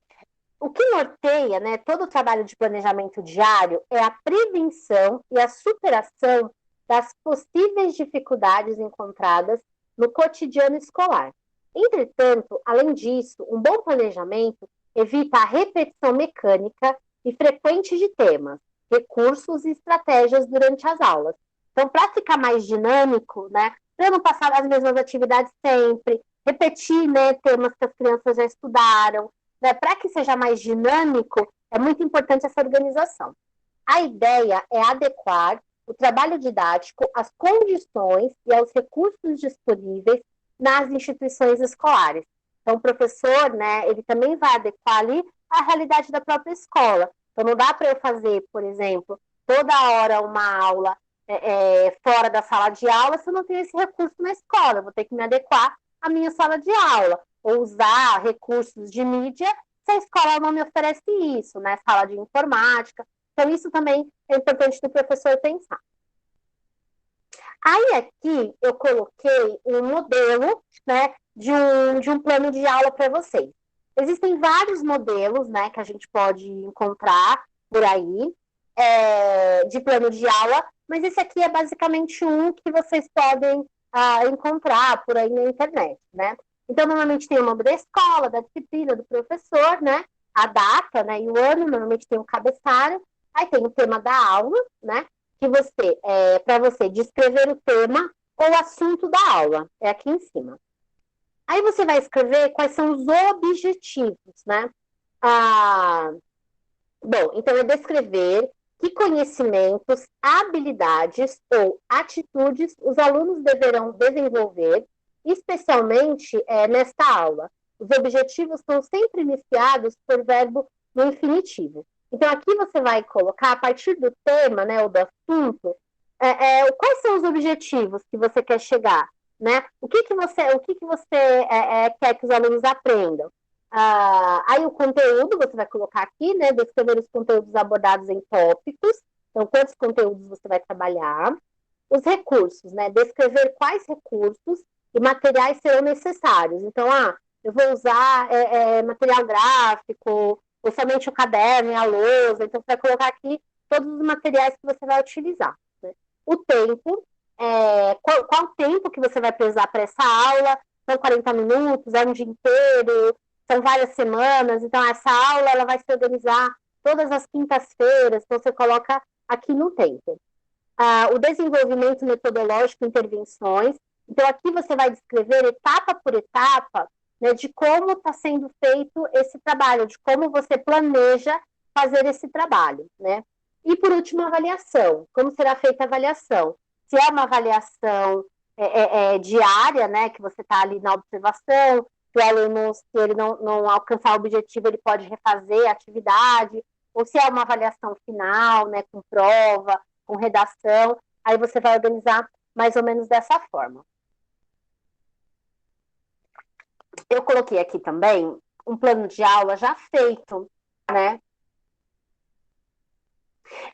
Speaker 2: o que norteia, né, todo o trabalho de planejamento diário é a prevenção e a superação das possíveis dificuldades encontradas no cotidiano escolar. Entretanto, além disso, um bom planejamento evita a repetição mecânica e frequente de temas, recursos e estratégias durante as aulas. Então, para ficar mais dinâmico, né, para não passar as mesmas atividades sempre, repetir, né, temas que as crianças já estudaram, né, para que seja mais dinâmico, é muito importante essa organização. A ideia é adequar o trabalho didático às condições e aos recursos disponíveis nas instituições escolares. Então, o professor, né, ele também vai adequar ali a realidade da própria escola. Então, não dá para eu fazer, por exemplo, toda hora uma aula fora da sala de aula se eu não tenho esse recurso na escola. Eu vou ter que me adequar à minha sala de aula, ou usar recursos de mídia se a escola não me oferece isso, né? Sala de informática. Então, isso também é importante do professor pensar. Aí, aqui, eu coloquei um modelo, né, de um plano de aula para vocês. Existem vários modelos, né, que a gente pode encontrar por aí, de plano de aula, mas esse aqui é basicamente um que vocês podem encontrar por aí na internet, né? Então, normalmente tem o nome da escola, da disciplina, do professor, né? A data, né? E o ano, normalmente tem um cabeçalho. Aí tem o tema da aula, né? Que para você descrever o tema ou o assunto da aula. É aqui em cima. Aí você vai escrever quais são os objetivos, né? Bom, então é descrever que conhecimentos, habilidades ou atitudes os alunos deverão desenvolver, especialmente nesta aula. Os objetivos são sempre iniciados por verbo no infinitivo. Então, aqui você vai colocar, a partir do tema, né, ou do assunto, quais são os objetivos que você quer chegar, né? O que você quer que os alunos aprendam? Aí o conteúdo, você vai colocar aqui, né, descrever os conteúdos abordados em tópicos, então quantos conteúdos você vai trabalhar. Os recursos, né, descrever quais recursos e materiais serão necessários. Então, eu vou usar material gráfico, ou somente o caderno e a lousa, então você vai colocar aqui todos os materiais que você vai utilizar. Né? O tempo, qual o tempo que você vai precisar para essa aula? São 40 minutos, é um dia inteiro, são várias semanas, então essa aula ela vai se organizar todas as quintas-feiras, então você coloca aqui no tempo. O desenvolvimento metodológico, intervenções, então aqui você vai descrever etapa por etapa né, de como está sendo feito esse trabalho, de como você planeja fazer esse trabalho, né? E, por último, a avaliação. Como será feita a avaliação? Se é uma avaliação diária, né, que você está ali na observação, se o aluno, se ele não alcançar o objetivo, ele pode refazer a atividade, ou se é uma avaliação final, né, com prova, com redação, aí você vai organizar mais ou menos dessa forma. Eu coloquei aqui também um plano de aula já feito, né?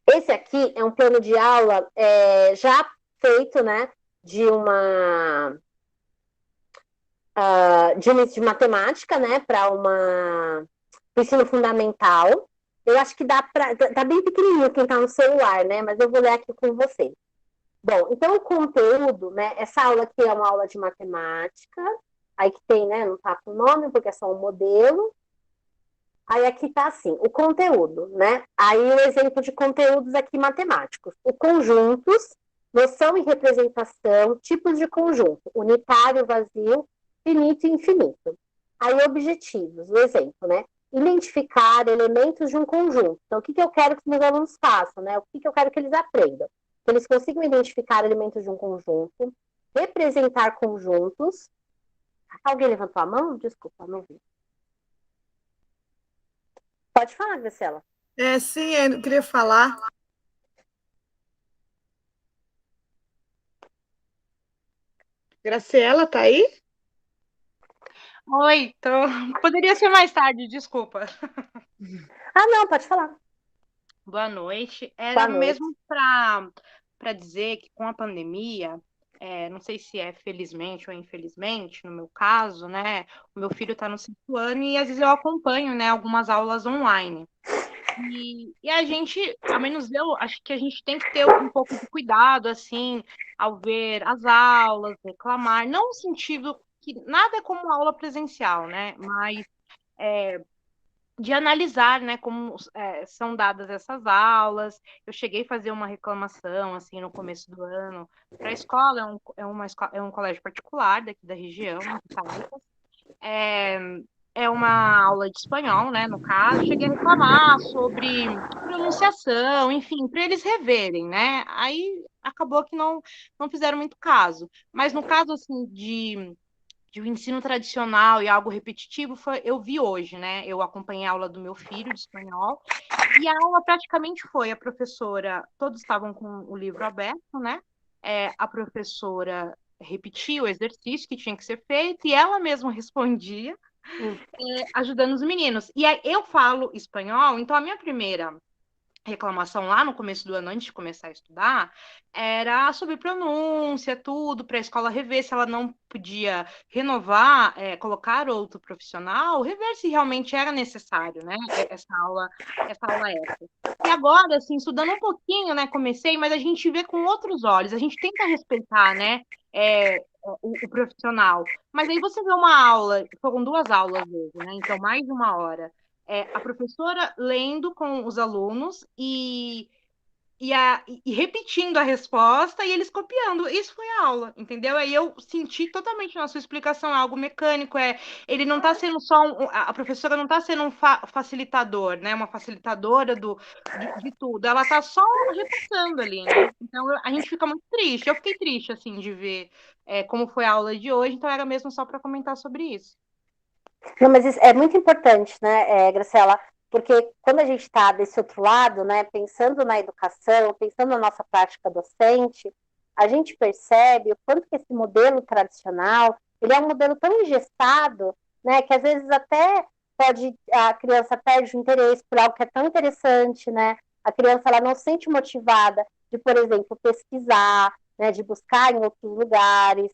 Speaker 2: Esse aqui é um plano de aula já feito, né? De uma de matemática, né? Para o ensino fundamental. Eu acho que tá bem pequenininho quem está no celular, né? Mas eu vou ler aqui com você. Bom, então o conteúdo, né? Essa aula aqui é uma aula de matemática. Aí que tem, né? Não tá com nome, porque é só um modelo. Aí aqui tá assim, o conteúdo, né? Aí o exemplo de conteúdos aqui matemáticos. O conjuntos, noção e representação, tipos de conjunto, unitário, vazio, finito e infinito. Aí objetivos, o exemplo, né? Identificar elementos de um conjunto. Então, o que eu quero que os meus alunos façam, né? O que eu quero que eles aprendam? Que eles consigam identificar elementos de um conjunto, representar conjuntos. Alguém levantou a mão? Desculpa, não vi. Pode falar, Graciela.
Speaker 1: Sim, eu queria falar. Graciela, tá aí?
Speaker 3: Oi, poderia ser mais tarde, desculpa.
Speaker 2: Não, pode falar.
Speaker 3: Boa noite. Era
Speaker 2: Boa noite.
Speaker 3: mesmo para dizer que com a pandemia, não sei se é felizmente ou infelizmente, no meu caso, né? O meu filho está no 5º ano e às vezes eu acompanho, né, algumas aulas online. E a gente, ao menos eu, acho que a gente tem que ter um pouco de cuidado, assim, ao ver as aulas, reclamar, não no sentido que nada é como aula presencial, né? Mas de analisar, né, como são dadas essas aulas. Eu cheguei a fazer uma reclamação, assim, no começo do ano para a escola, é um colégio particular daqui da região, de Caldas. É uma aula de espanhol, né, no caso. Cheguei a reclamar sobre pronunciação, enfim, para eles reverem, né. Aí acabou que não fizeram muito caso. Mas no caso, assim, de o ensino tradicional e algo repetitivo, eu vi hoje, né? Eu acompanhei a aula do meu filho de espanhol, e a aula praticamente foi a professora, todos estavam com o livro aberto, né? A professora repetia o exercício que tinha que ser feito, e ela mesma respondia, ajudando os meninos. E aí eu falo espanhol, então a minha primeira reclamação lá no começo do ano, antes de começar a estudar, era sobre pronúncia, tudo, para a escola rever se ela não podia renovar, colocar outro profissional, rever se realmente era necessário, né, essa aula extra. E agora, assim, estudando um pouquinho, né, comecei, mas a gente vê com outros olhos, a gente tenta respeitar, né, o profissional. Mas aí você vê uma aula, foram 2 aulas hoje, né, então mais de 1 hora, a professora lendo com os alunos e repetindo a resposta e eles copiando. Isso foi a aula, entendeu? Aí eu senti totalmente na sua explicação, é algo mecânico, ele não está sendo só a professora não está sendo um facilitador, né? Uma facilitadora de tudo. Ela está só repassando ali, né? Então a gente fica muito triste. Eu fiquei triste, assim, de ver como foi a aula de hoje, então era mesmo só para comentar sobre isso.
Speaker 2: Não, mas isso é muito importante, né, Graciela? Porque quando a gente está desse outro lado, né, pensando na educação, pensando na nossa prática docente, a gente percebe o quanto que esse modelo tradicional, ele é um modelo tão engessado, né, que às vezes até a criança perde o interesse por algo que é tão interessante, né? A criança ela não se sente motivada de, por exemplo, pesquisar, né, de buscar em outros lugares,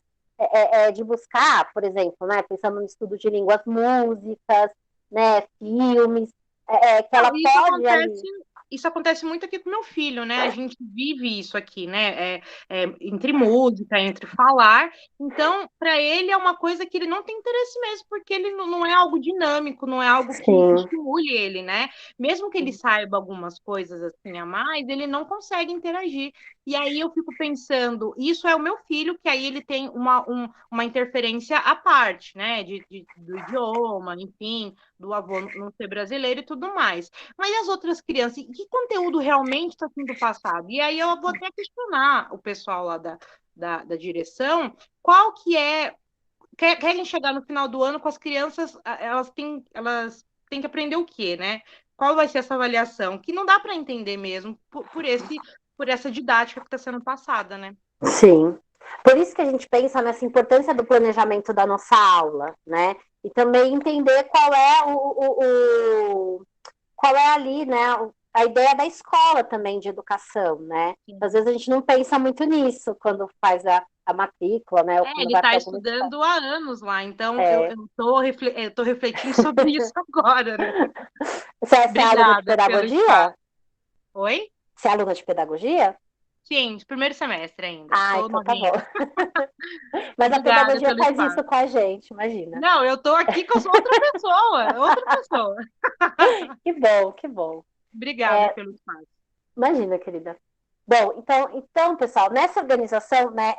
Speaker 2: de buscar, por exemplo, né, pensando no estudo de línguas, músicas, né, filmes, que ela pode ali.
Speaker 3: Isso acontece muito aqui com meu filho, né? A gente vive isso aqui, né? Entre música, entre falar. Então, para ele é uma coisa que ele não tem interesse mesmo, porque ele não é algo dinâmico, não é algo que estimule ele, né? Mesmo que ele saiba algumas coisas assim a mais, ele não consegue interagir. E aí eu fico pensando, isso é o meu filho, que aí ele tem uma interferência à parte, né? Do idioma, enfim, do avô não ser brasileiro e tudo mais. Mas e as outras crianças? E que conteúdo realmente está sendo passado? E aí eu vou até questionar o pessoal lá da direção, qual que é. Querem chegar no final do ano com as crianças, elas têm que aprender o quê, né? Qual vai ser essa avaliação? Que não dá para entender mesmo por essa didática que está sendo passada, né?
Speaker 2: Sim. Por isso que a gente pensa nessa importância do planejamento da nossa aula, né? E também entender qual é qual é ali, né? A ideia da escola também de educação, né?
Speaker 3: Sim.
Speaker 2: Às vezes a gente não pensa muito nisso quando faz a matrícula, né? Ou quando
Speaker 3: Ele
Speaker 2: vai
Speaker 3: está
Speaker 2: para alguma escola.
Speaker 3: estudando há anos lá, então eu
Speaker 2: É.
Speaker 3: estou refletindo sobre isso agora, né?
Speaker 2: Você é aluna de
Speaker 3: Obrigada pelo espaço.
Speaker 2: pedagogia?
Speaker 3: Oi?
Speaker 2: Você é aluna de pedagogia?
Speaker 3: Sim, primeiro semestre ainda.
Speaker 2: Ah,
Speaker 3: Tô
Speaker 2: então tá bom.
Speaker 3: novinha.
Speaker 2: Mas a
Speaker 3: Obrigada
Speaker 2: pedagogia
Speaker 3: pelo
Speaker 2: faz isso
Speaker 3: espaço.
Speaker 2: com a gente, imagina.
Speaker 3: Não, eu tô aqui que eu sou outra pessoa, outra pessoa.
Speaker 2: Que bom, que bom.
Speaker 3: Obrigada pelo espaço.
Speaker 2: Imagina, querida. Bom, então, pessoal, nessa organização, né,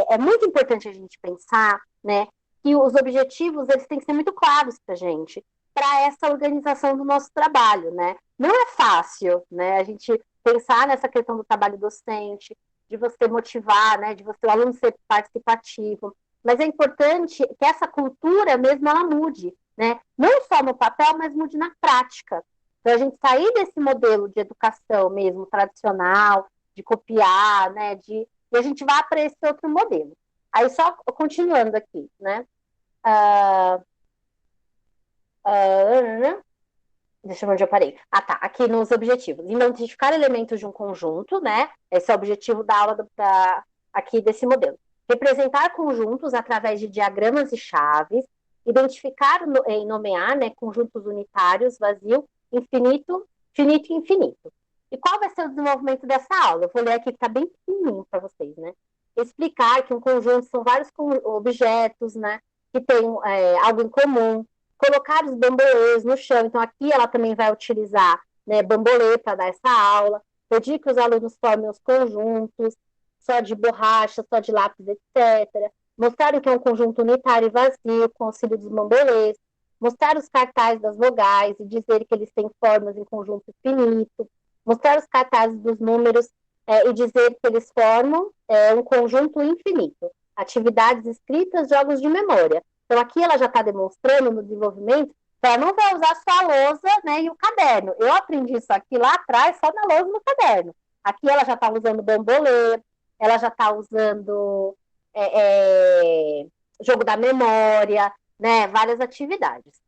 Speaker 2: é muito importante a gente pensar, né, que os objetivos eles têm que ser muito claros para a gente, para essa organização do nosso trabalho, né? Não é fácil, né, a gente pensar nessa questão do trabalho docente, de você motivar, né, de você o aluno ser participativo, mas é importante que essa cultura mesmo ela mude, né? Não só no papel, mas mude na prática. Então, a gente sair desse modelo de educação mesmo tradicional, de copiar, né, e a gente vai para esse outro modelo. Aí, só continuando aqui, né? Uh, deixa eu ver onde eu parei. Ah, tá. Aqui nos objetivos. Identificar elementos de um conjunto, né? Esse é o objetivo da aula aqui desse modelo. Representar conjuntos através de diagramas e chaves. Identificar e nomear, né, conjuntos unitários, vazio, infinito, finito e infinito. E qual vai ser o desenvolvimento dessa aula? Eu vou ler aqui que está bem pequenininho para vocês, né? Explicar que um conjunto são vários objetos, né? Que têm algo em comum, colocar os bambolês no chão. Então, aqui ela também vai utilizar, né, bambolê para dar essa aula. Pedir que os alunos formem os conjuntos, só de borracha, só de lápis, etc. Mostrar o que é um conjunto unitário e vazio, com auxílio dos bambolês. Mostrar os cartazes das vogais e dizer que eles têm formas em conjunto finito. Mostrar os cartazes dos números e dizer que eles formam um conjunto infinito. Atividades escritas, jogos de memória. Então, aqui ela já está demonstrando no desenvolvimento que ela não vai usar só a lousa, né, e o caderno. Eu aprendi isso aqui lá atrás, só na lousa e no caderno. Aqui ela já está usando bambolê, ela já está usando jogo da memória, né, várias atividades.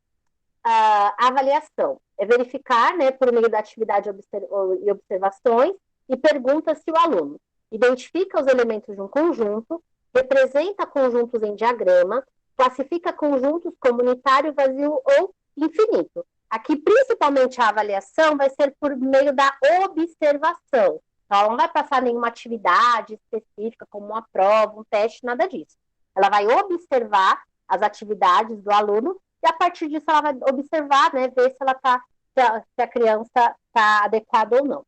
Speaker 2: A avaliação é verificar, né, por meio da atividade e observações, e pergunta se o aluno identifica os elementos de um conjunto, representa conjuntos em diagrama, classifica conjuntos como unitário, vazio ou infinito. Aqui, principalmente, a avaliação vai ser por meio da observação. Então, ela não vai passar nenhuma atividade específica, como uma prova, um teste, nada disso. Ela vai observar as atividades do aluno e, a partir disso, ela vai observar, né, ver se a criança está adequada ou não.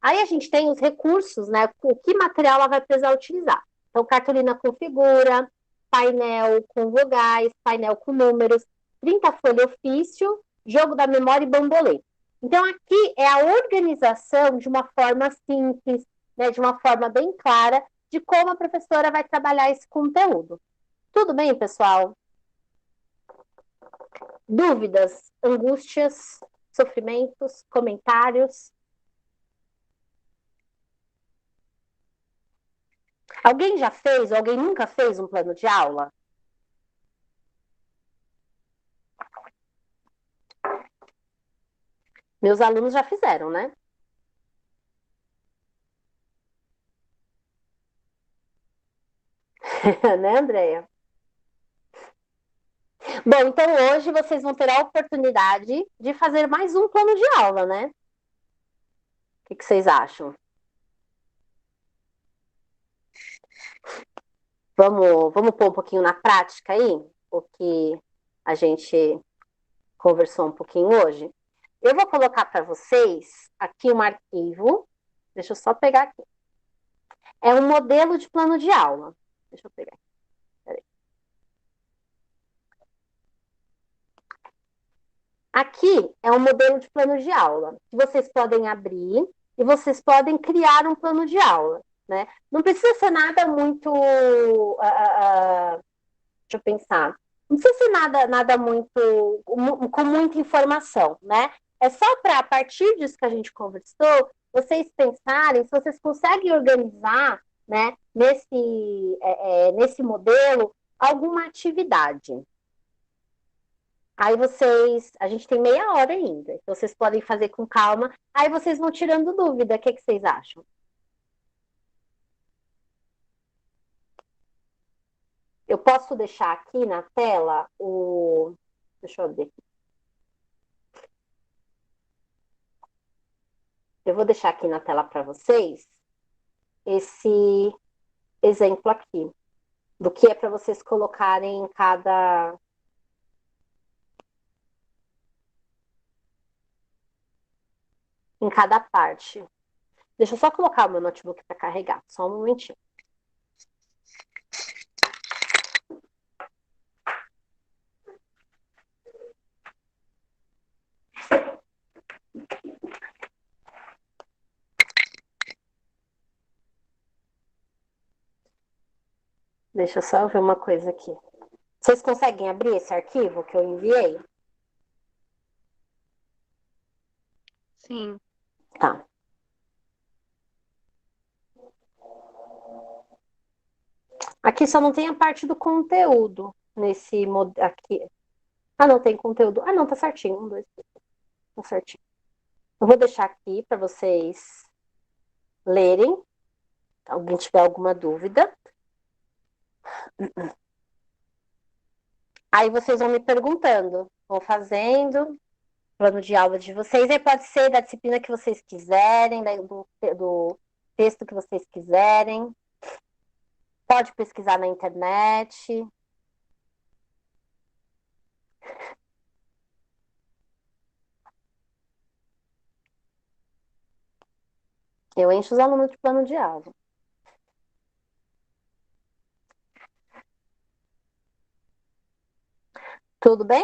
Speaker 2: Aí a gente tem os recursos, né, o que material ela vai precisar utilizar. Então, cartolina com figura, painel com vogais, painel com números, 30 folha ofício, jogo da memória e bambolê. Então, aqui é a organização de uma forma simples, né, de uma forma bem clara, de como a professora vai trabalhar esse conteúdo. Tudo bem, pessoal? Dúvidas, angústias, sofrimentos, comentários? Alguém já fez ou alguém nunca fez um plano de aula? Meus alunos já fizeram, né? Né, Andréia? Bom, então hoje vocês vão ter a oportunidade de fazer mais um plano de aula, né? O que vocês acham? Vamos pôr um pouquinho na prática aí, o que a gente conversou um pouquinho hoje. Eu vou colocar para vocês aqui um arquivo. Deixa eu só pegar aqui. É um modelo de plano de aula. Deixa eu pegar. Peraí. Aqui é um modelo de plano de aula que vocês podem abrir e vocês podem criar um plano de aula, né? Não precisa ser nada muito, deixa eu pensar, não precisa ser nada muito com muita informação, né? É só para a partir disso que a gente conversou, vocês pensarem se vocês conseguem organizar, né, nesse modelo alguma atividade. Aí a gente tem meia hora ainda, então vocês podem fazer com calma. Aí vocês vão tirando dúvida. O que vocês acham? Eu posso deixar aqui na tela o. Deixa eu ver. Eu vou deixar aqui na tela para vocês esse exemplo aqui, do que é para vocês colocarem em cada parte. Deixa eu só colocar o meu notebook para carregar, só um momentinho. Deixa eu só ver uma coisa aqui. Vocês conseguem abrir esse arquivo que eu enviei?
Speaker 3: Sim.
Speaker 2: Tá. Aqui só não tem a parte do conteúdo nesse aqui. Ah, não tem conteúdo. Ah, não, tá certinho. Um, dois, três. Tá certinho. Eu vou deixar aqui para vocês lerem. Se alguém tiver alguma dúvida. Aí vocês vão me perguntando. Vou fazendo plano de aula de vocês. Aí pode ser da disciplina que vocês quiserem, do texto que vocês quiserem. Pode pesquisar na internet. Eu encho os alunos de plano de aula. Tudo bem?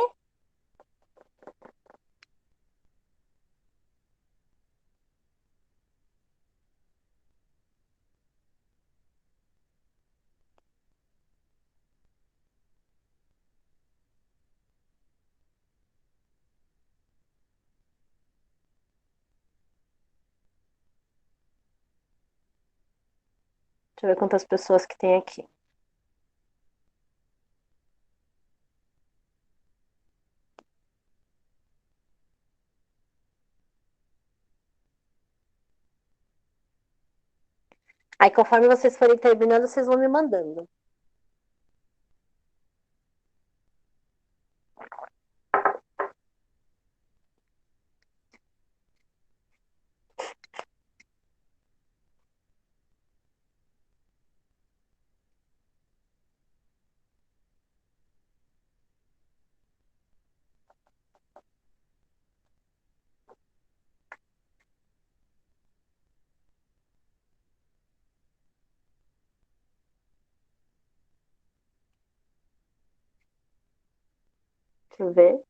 Speaker 2: Deixa eu ver quantas pessoas que tem aqui. Aí, conforme vocês forem terminando, vocês vão me mandando. Deixa eu ver.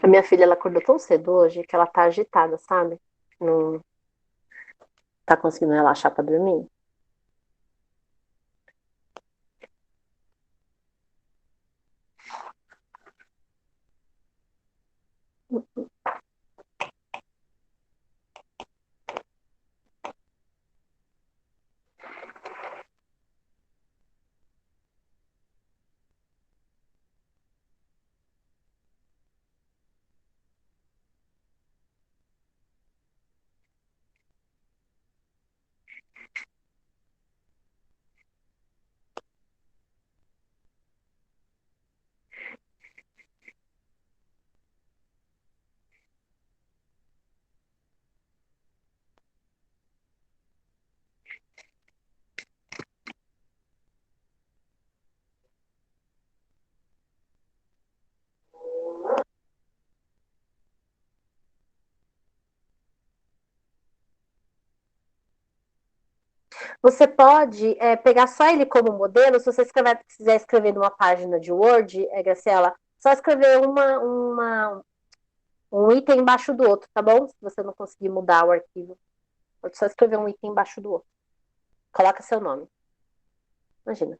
Speaker 2: A minha filha, ela acordou tão cedo hoje que ela tá agitada, sabe? Não tá conseguindo relaxar pra dormir. Você pode pegar só ele como modelo, se você quiser escrever numa página de Word, Graciela, só escrever um item embaixo do outro, tá bom? Se você não conseguir mudar o arquivo, pode só escrever um item embaixo do outro. Coloca seu nome. Imagina.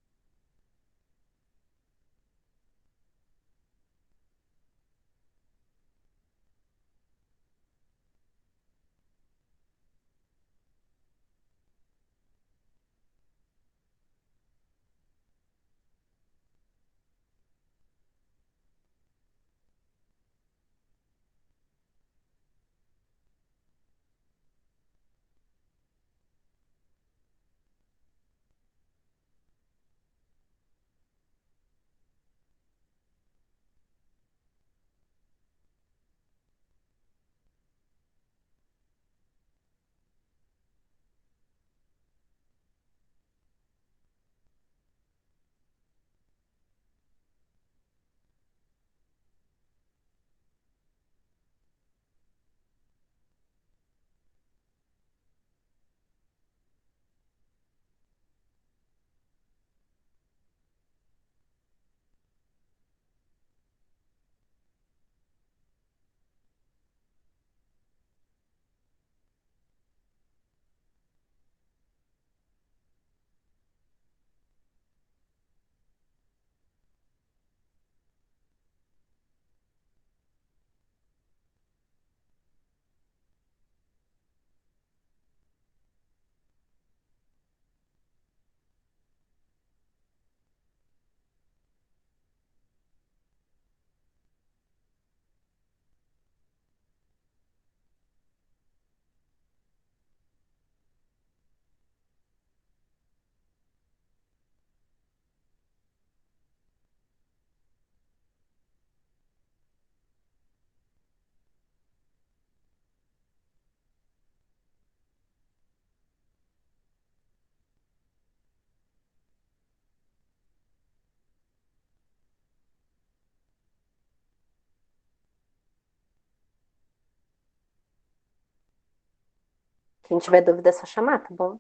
Speaker 2: Quem tiver dúvida é só chamar, tá bom?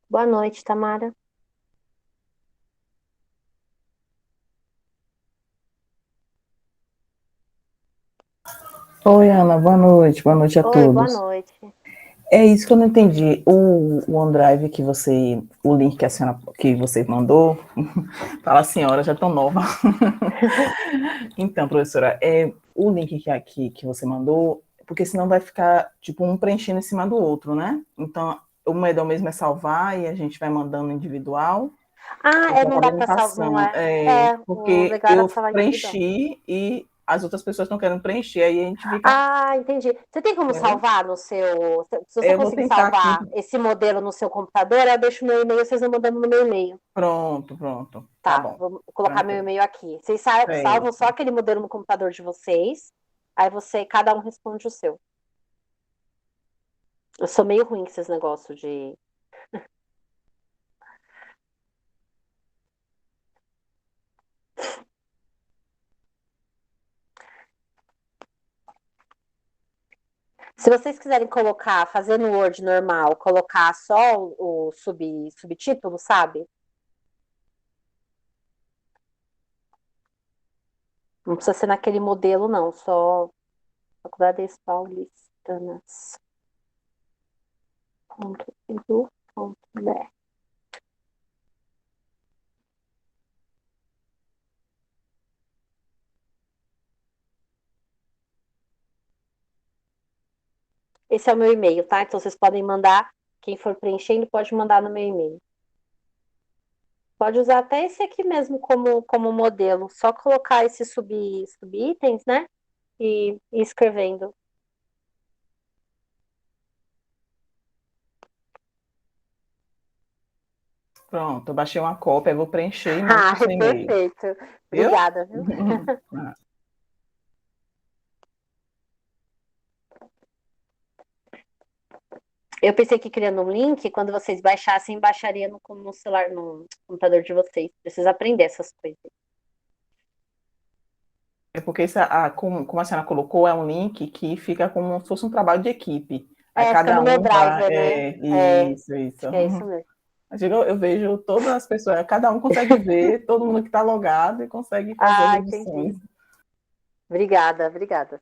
Speaker 2: Boa noite, Tamara.
Speaker 4: Oi, Ana, boa noite a
Speaker 2: Oi, boa
Speaker 4: todos.
Speaker 2: noite.
Speaker 4: É isso que eu não entendi. O OneDrive que você, o link que a senhora, que você mandou, fala senhora, já tão nova. Então, professora, o link que você mandou, porque senão vai ficar tipo um preenchendo em cima do outro, né? Então, o melhor mesmo é salvar e a gente vai mandando individual, porque
Speaker 2: Não
Speaker 4: acaba
Speaker 2: dá
Speaker 4: me
Speaker 2: para salvar, não
Speaker 4: passando.
Speaker 2: é? O
Speaker 4: Porque
Speaker 2: legal era
Speaker 4: eu
Speaker 2: salvar individual.
Speaker 4: preenchi e as outras pessoas estão querendo preencher, aí a gente fica,
Speaker 2: Entendi. Você tem como
Speaker 4: entendeu?
Speaker 2: salvar no seu. Se você
Speaker 4: Eu vou
Speaker 2: conseguir
Speaker 4: tentar aqui.
Speaker 2: salvar esse modelo no seu computador, eu deixo meu e-mail, vocês vão mandando no meu e-mail.
Speaker 4: Pronto, pronto. Tá
Speaker 2: Tá,
Speaker 4: bom.
Speaker 2: vou colocar meu
Speaker 4: Tranquilo.
Speaker 2: e-mail aqui. Vocês
Speaker 4: É
Speaker 2: salvam só
Speaker 4: isso.
Speaker 2: aquele modelo no computador de vocês, aí cada um responde o seu. Eu sou meio ruim com esses negócios de. Se vocês quiserem colocar, fazer no Word normal, colocar só o subtítulo, sabe? Não precisa ser naquele modelo, não. Só Faculdades Paulistanas. Edu.br. Esse é o meu e-mail, tá? Então vocês podem mandar, quem for preenchendo, pode mandar no meu e-mail. Pode usar até esse aqui mesmo como modelo. Só colocar esses subitens, né? E escrevendo.
Speaker 4: Pronto, eu baixei uma cópia, eu vou preencher e mando
Speaker 2: Ah,
Speaker 4: pro seu e-mail.
Speaker 2: perfeito.
Speaker 4: Viu?
Speaker 2: Obrigada, viu? Eu pensei que criando um link, quando vocês baixassem, baixaria no celular, no computador de vocês. Precisa aprender essas coisas.
Speaker 4: É porque como a senhora colocou, é um link que fica como se fosse um trabalho de equipe. Aí
Speaker 2: Fica
Speaker 4: cada
Speaker 2: no meu
Speaker 4: um vai.
Speaker 2: driver, né?
Speaker 4: Isso, isso.
Speaker 2: Acho que é isso mesmo.
Speaker 4: Mas eu vejo todas as pessoas, cada um consegue ver, todo mundo que está logado e consegue fazer as
Speaker 2: Ah,
Speaker 4: edições.
Speaker 2: entendi. Obrigada, obrigada.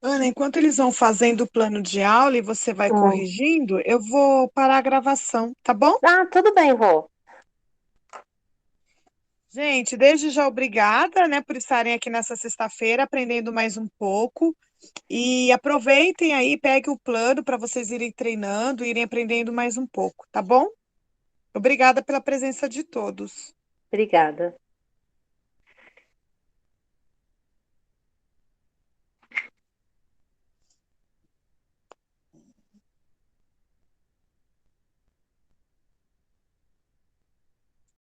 Speaker 1: Ana, enquanto eles vão fazendo o plano de aula e você vai
Speaker 2: Hum.
Speaker 1: corrigindo, eu vou parar a gravação, tá bom?
Speaker 2: Ah, tudo bem, Rô.
Speaker 1: Gente, desde já obrigada, né, por estarem aqui nessa sexta-feira aprendendo mais um pouco. E aproveitem aí, peguem o plano para vocês irem treinando, irem aprendendo mais um pouco, tá bom? Obrigada pela presença de todos.
Speaker 2: Obrigada.